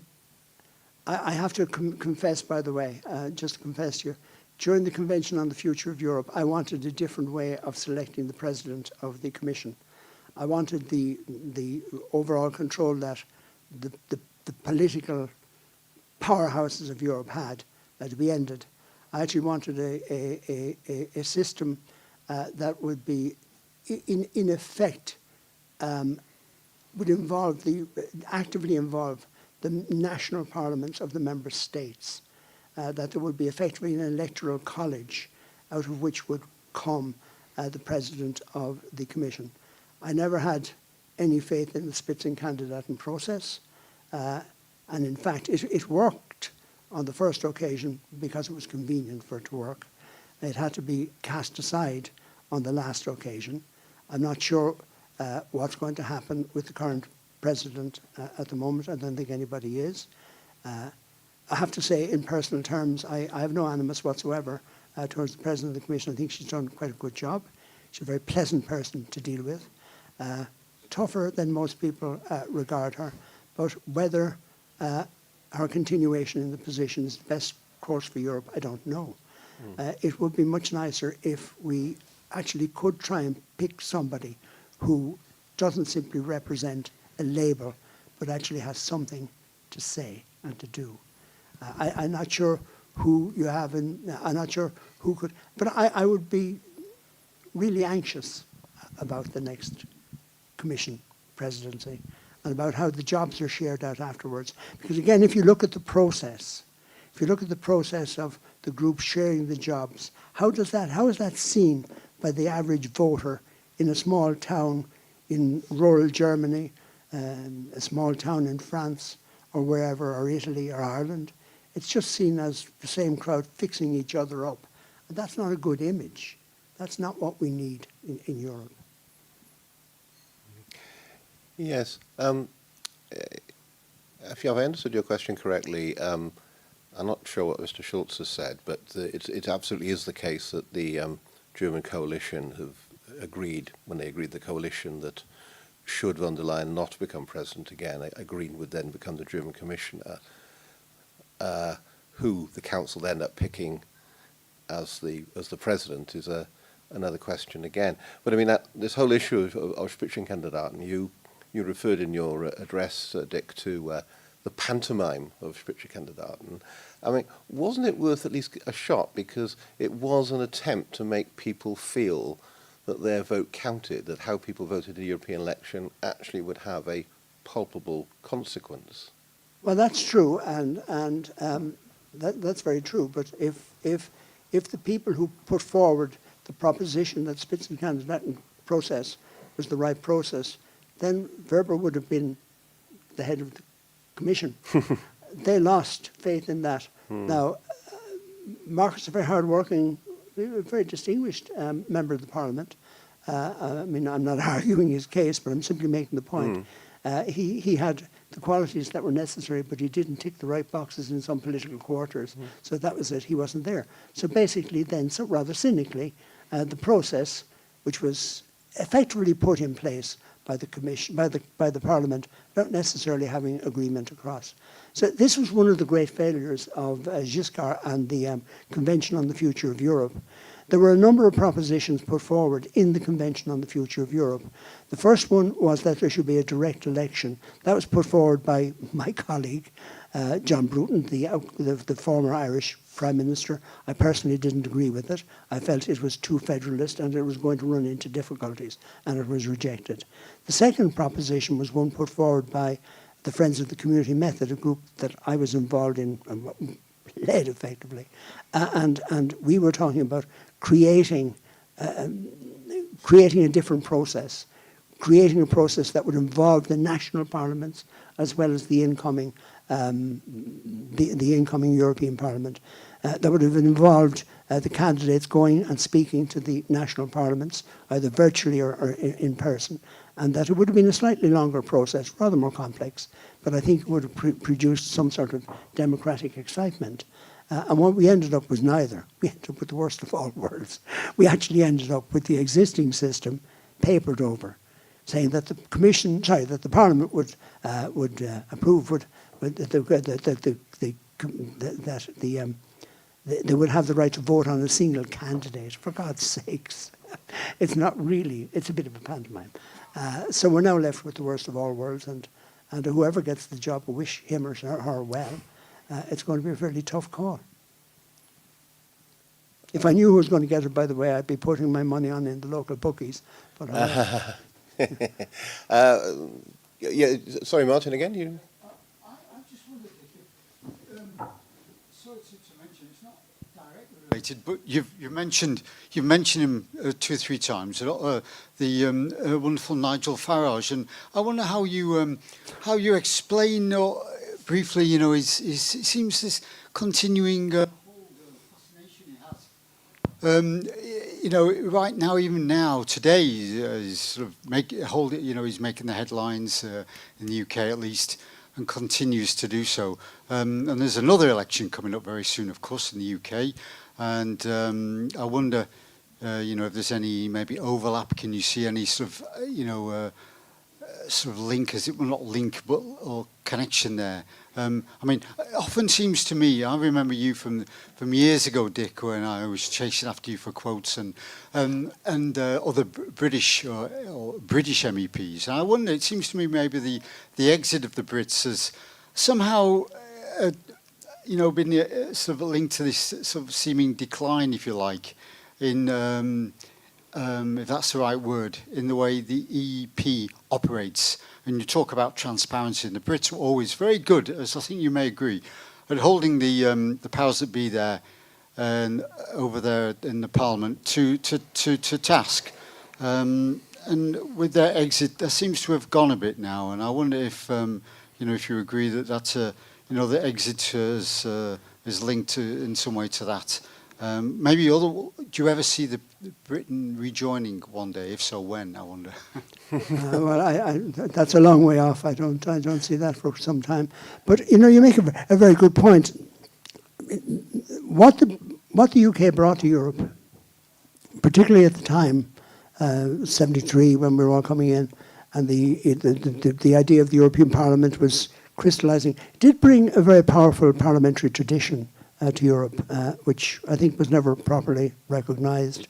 have to confess, by the way, just to confess to you, during the Convention on the Future of Europe, I wanted a different way of selecting the President of the Commission. I wanted the overall control that the political powerhouses of Europe had to be ended. I actually wanted a system that would be, in effect, would actively involve the national parliaments of the member states, that there would be effectively an electoral college out of which would come the President of the Commission. I never had any faith in the Spitzenkandidaten process, and in fact it worked on the first occasion because it was convenient for it to work. It had to be cast aside on the last occasion. I'm not sure what's going to happen with the current President at the moment. I don't think anybody is. I have to say, in personal terms, I have no animus whatsoever towards the President of the Commission. I think she's done quite a good job. She's a very pleasant person to deal with, tougher than most people regard her, but whether her continuation in the position is the best course for Europe, I don't know. It would be much nicer if we actually could try and pick somebody who doesn't simply represent a label, but actually has something to say and to do. I'm not sure who you have, I'm not sure who could, but I would be really anxious about the next Commission presidency and about how the jobs are shared out afterwards. Because again, if you look at the process, of the group sharing the jobs, how is that seen by the average voter in a small town in rural Germany, a small town in France, or wherever, or Italy, or Ireland? It's just seen as the same crowd fixing each other up. And that's not a good image. That's not what we need in Europe. Yes. If I've understood your question correctly, I'm not sure what Mr. Schulz has said, but it absolutely is the case that the German coalition have agreed, when they agreed the coalition, that should von der Leyen not become president again, a Green would then become the German commissioner, who the council then end up picking as the president is another question again. But I mean, this whole issue of Spitzenkandidaten, you referred in your address, Dick, to the pantomime of Spitzenkandidaten. I mean, wasn't it worth at least a shot, because it was an attempt to make people feel that their vote counted, that how people voted in the European election actually would have a palpable consequence? Well, that's true, and that's very true. But if the people who put forward the proposition that Spitzenkandidaten process was the right process, then Weber would have been the head of the Commission. They lost faith in that. Now, Marcus is a very hard-working, very distinguished member of the Parliament. I mean, I'm not arguing his case, but I'm simply making the point. He had the qualities that were necessary, but he didn't tick the right boxes in some political quarters. So that was it. He wasn't there. So basically then, so rather cynically, the process, which was effectively put in place by the Commission, by the Parliament, not necessarily having agreement across. So this was one of the great failures of Giscard and the Convention on the Future of Europe. There were a number of propositions put forward in the Convention on the Future of Europe. The first one was that there should be a direct election. That was put forward by my colleague, John Bruton, the former Irish Prime Minister. I personally didn't agree with it. I felt it was too federalist and it was going to run into difficulties, and it was rejected. The second proposition was one put forward by the Friends of the Community Method, a group that I was involved in, led effectively, and we were talking about creating a different process, creating a process that would involve the national parliaments as well as the incoming European Parliament. That would have involved the candidates going and speaking to the national parliaments, either virtually or in person, and that it would have been a slightly longer process, rather more complex, but I think it would have produced some sort of democratic excitement. And what we ended up was neither. We ended up with the worst of all worlds. We actually ended up with the existing system papered over, saying that the Commission, that the Parliament would approve, they would have the right to vote on a single candidate. For God's sakes, it's not really. It's a bit of a pantomime. So we're now left with the worst of all worlds, and whoever gets the job, I wish him or her well. It's going to be a fairly tough call. If I knew who was going to get it, by the way, I'd be putting my money on in the local bookies. But yeah, sorry, Martin, again? You? I just wondered if, sorry to mention, it's not directly related, but you've mentioned him 2 or 3 times. The wonderful Nigel Farage, and I wonder how you explain briefly, it seems this continuing fascination he has. Right now, even now, today, he's sort of he's making the headlines in the UK at least, and continues to do so. And there's another election coming up very soon, of course, in the UK, and I wonder, if there's any maybe overlap, can you see any sort of, sort of link, not link, but or connection there? I mean, it often seems to me, I remember you from years ago, Dick, when I was chasing after you for quotes and other British or British MEPs. And I wonder, it seems to me maybe the exit of the Brits has somehow, been sort of linked to this sort of seeming decline, if you like, in if that's the right word, in the way the EP operates. And you talk about transparency, and the Brits were always very good, as I think you may agree, at holding the powers that be there and over there in the Parliament to task. And with their exit, that seems to have gone a bit now. And I wonder if if you agree that that's the exit is linked to in some way to that. Maybe do you ever see the Britain rejoining one day? If so, when? I wonder. Well, that's a long way off. I don't see that for some time. But you make a very good point. What the UK brought to Europe, particularly at the time, 73 when we were all coming in, and the idea of the European Parliament was crystallising, did bring a very powerful parliamentary tradition to Europe, which I think was never properly recognised.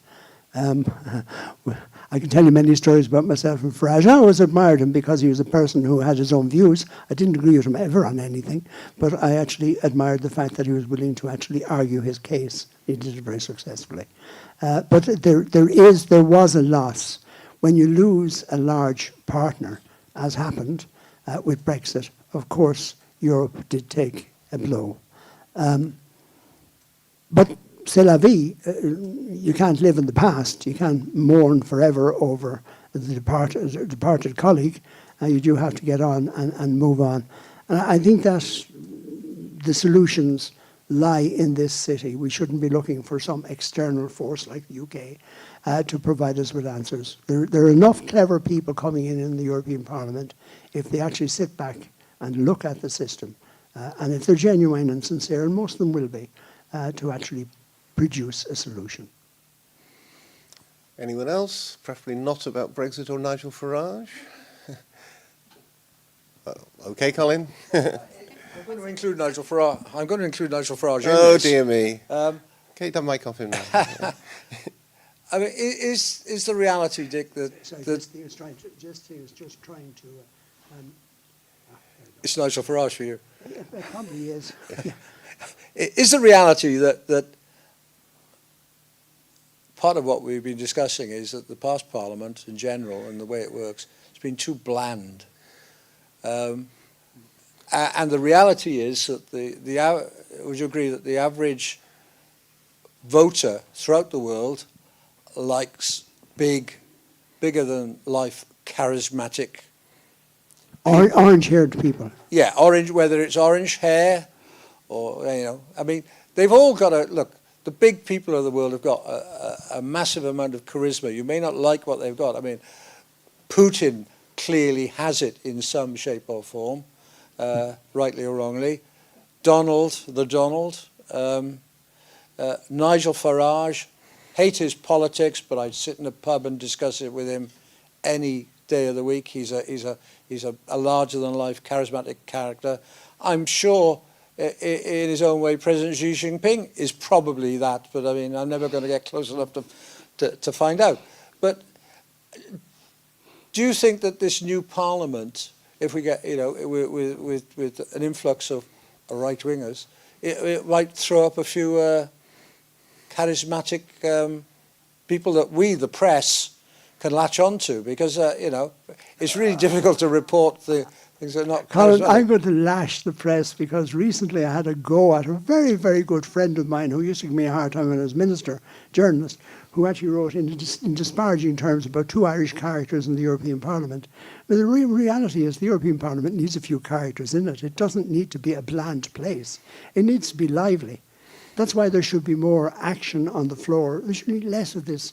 I can tell you many stories about myself and Farage. I always admired him because he was a person who had his own views. I didn't agree with him ever on anything, but I actually admired the fact that he was willing to actually argue his case. He did it very successfully. But there was a loss. When you lose a large partner, as happened with Brexit, of course, Europe did take a blow. But c'est la vie. You can't live in the past. You can't mourn forever over the departed colleague. You do have to get on and move on. And I think that the solutions lie in this city. We shouldn't be looking for some external force like the UK to provide us with answers. There are enough clever people coming in the European Parliament if they actually sit back and look at the system. And if they're genuine and sincere, and most of them will be, to actually produce a solution. Anyone else? Preferably not about Brexit or Nigel Farage? Okay, Colin. I'm going to include Nigel Farage. Oh, in this. dear me. Okay, that mic off him now. I mean, is the reality, Dick, that He was just trying to. it's Nigel Farage for you? It probably is. Is the reality that part of what we've been discussing is that the past Parliament in general and the way it works has been too bland, and the reality is that would you agree that the average voter throughout the world likes bigger than life, charismatic, orange-haired people. Yeah, orange, whether it's orange hair or, I mean, they've all got look, the big people of the world have got a massive amount of charisma. You may not like what they've got. I mean, Putin clearly has it in some shape or form, rightly or wrongly. Donald, Nigel Farage, hate his politics, but I'd sit in a pub and discuss it with him any day of the week. He's a larger-than-life, charismatic character. I'm sure, in his own way, President Xi Jinping is probably that, but I mean, I'm never going to get close enough to find out. But do you think that this new Parliament, if we get, with an influx of right-wingers, it might throw up a few charismatic people that we, the press, can latch on to, because, it's really difficult to report the things that are not Colin, charismatic. I'm going to lash the press because recently I had a go at a very, very good friend of mine who used to give me a hard time when I was minister, journalist, who actually wrote in disparaging terms about two Irish characters in the European Parliament. But the reality is the European Parliament needs a few characters in it. It doesn't need to be a bland place. It needs to be lively. That's why there should be more action on the floor. There should be less of this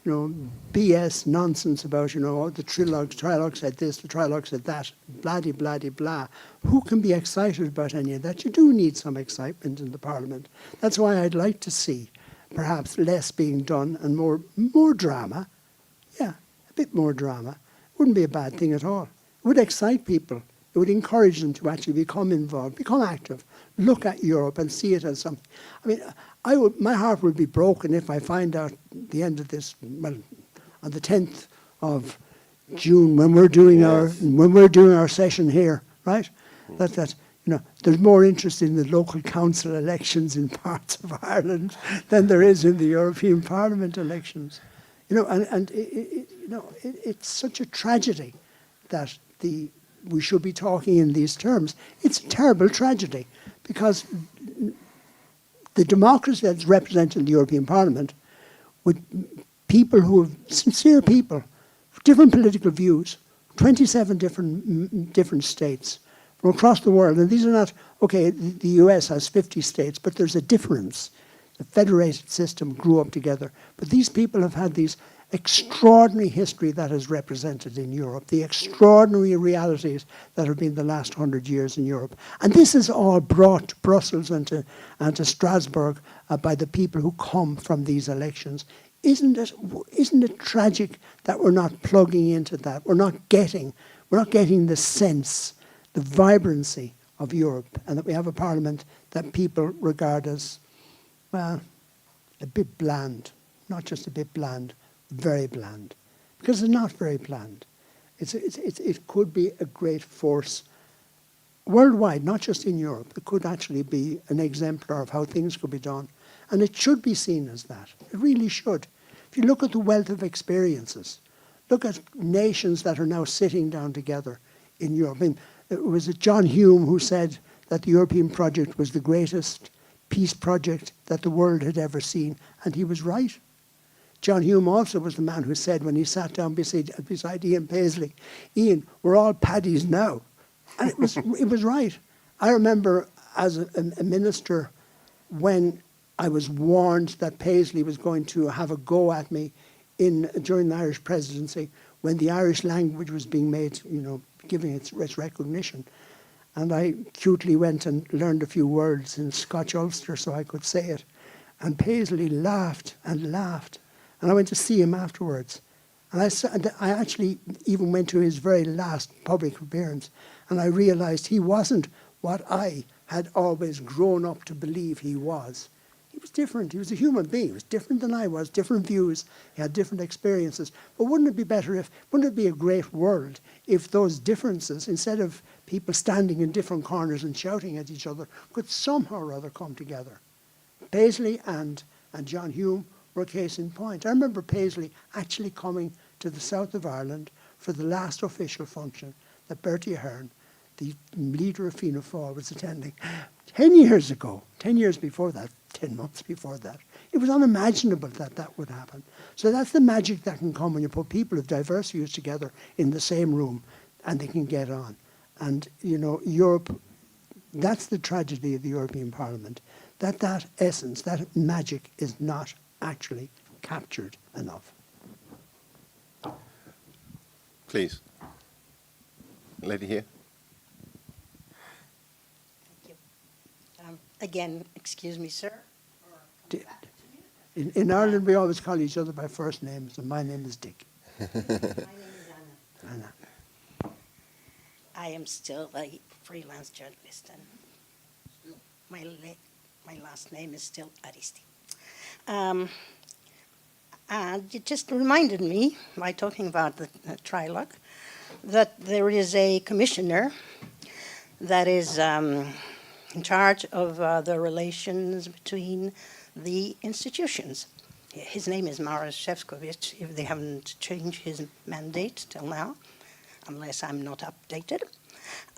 BS nonsense about, the trilogue said this, the trilogue said that, blah-de, blah-de, blah. Who can be excited about any of that? You do need some excitement in the Parliament. That's why I'd like to see perhaps less being done and more drama. Yeah, a bit more drama. Wouldn't be a bad thing at all. It would excite people. It would encourage them to actually become involved, become active, look at Europe and see it as something. I mean, my heart would be broken if I find out at the end of this, well, on the 10th of June when we're doing our session here, right? That there's more interest in the local council elections in parts of Ireland than there is in the European Parliament elections. It's such a tragedy that we should be talking in these terms. It's a terrible tragedy because the democracy that's represented in the European Parliament, with people who have sincere people, different political views, 27 different states from across the world, and these are not, okay, the US has 50 states, but there's a difference. The federated system grew up together, but these people have had these extraordinary history that is represented in Europe, the extraordinary realities that have been the last 100 years in Europe. And this is all brought to Brussels and to Strasbourg by the people who come from these elections. Isn't it tragic that we're not plugging into that? We're not getting the sense, the vibrancy of Europe, and that we have a parliament that people regard as, well, a bit bland. Not just a bit bland, very bland. Because it's not very bland. It could be a great force worldwide, not just in Europe. It could actually be an exemplar of how things could be done. And it should be seen as that. It really should. If you look at the wealth of experiences, look at nations that are now sitting down together in Europe. I mean, it was John Hume who said that the European project was the greatest peace project that the world had ever seen, and he was right. John Hume also was the man who said when he sat down beside Ian Paisley, Ian, we're all paddies now. And it was right. I remember as a minister when I was warned that Paisley was going to have a go at me during the Irish presidency when the Irish language was being made, giving its recognition. And I cutely went and learned a few words in Scotch Ulster so I could say it. And Paisley laughed and laughed. And I went to see him afterwards. And I actually even went to his very last public appearance. And I realized he wasn't what I had always grown up to believe he was. He was different. He was a human being. He was different than I was, different views. He had different experiences. But wouldn't it be a great world if those differences, instead of people standing in different corners and shouting at each other, could somehow or other come together? Paisley and John Hume were a case in point. I remember Paisley actually coming to the south of Ireland for the last official function that Bertie Ahern, the leader of Fianna Fáil, was attending 10 years ago, 10 years before that, 10 months before that. It was unimaginable that would happen. So that's the magic that can come when you put people of diverse views together in the same room and they can get on. And, Europe, that's the tragedy of the European Parliament, that essence, that magic is not actually captured enough. Please. Lady here. Thank you. Again, excuse me, sir. In Ireland, we always call each other by first names, and my name is Dick. My name is Anna. Anna. I am still a freelance journalist, and my last name is still Aristi. And it just reminded me, by talking about the trilogue, that there is a commissioner that is in charge of the relations between the institutions. His name is Maros Šefčovič, if they haven't changed his mandate till now, unless I'm not updated.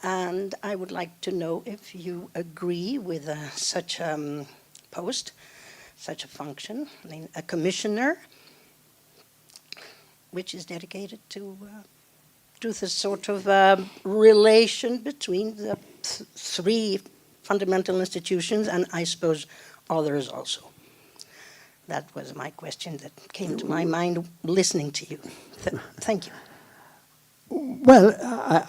And I would like to know if you agree with such a post, such a function, I mean, a commissioner, which is dedicated to the sort of relation between the three fundamental institutions, and I suppose others also. That was my question that came to my mind listening to you. Thank you. Well,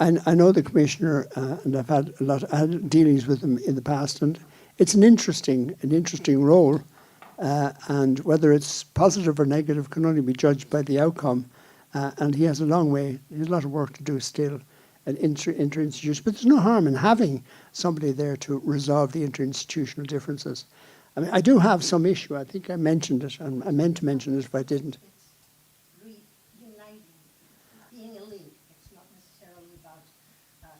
I know the Commissioner, and I've had dealings with him in the past, and it's an interesting role. and whether it's positive or negative can only be judged by the outcome. And he has a long way, he has a lot of work to do still at interinstitutional. But there's no harm in having somebody there to resolve the interinstitutional differences. I mean, I do have some issue. I think I mentioned it, and I meant to mention it if I didn't. It's reuniting, being a link. It's not necessarily about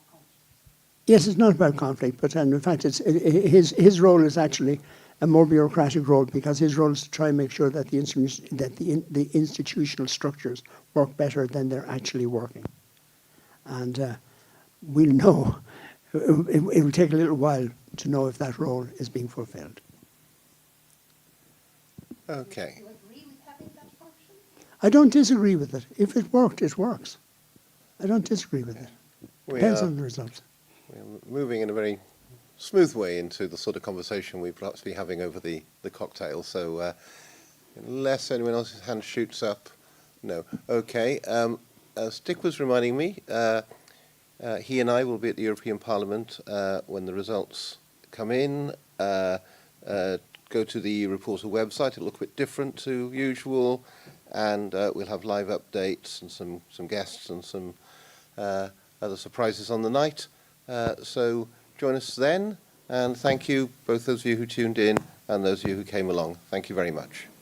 conflict. Yes, it's not about conflict, but in fact, his role is actually a more bureaucratic role, because his role is to try and make sure that the institutional structures work better than they're actually working. And we'll know. It will take a little while to know if that role is being fulfilled. Okay. Do you agree with having that function? I don't disagree with it. If it worked, it works. I don't disagree with it. We Depends are on the results. moving in a very smooth way into the sort of conversation we perhaps be having over the cocktail. So unless anyone else's hand shoots up, no. Okay. As Dick was reminding me, he and I will be at the European Parliament when the results come in. Go to the reporter website. It'll look a bit different to usual, and we'll have live updates and some guests and some other surprises on the night. So join us then, and thank you, both those of you who tuned in and those of you who came along. Thank you very much.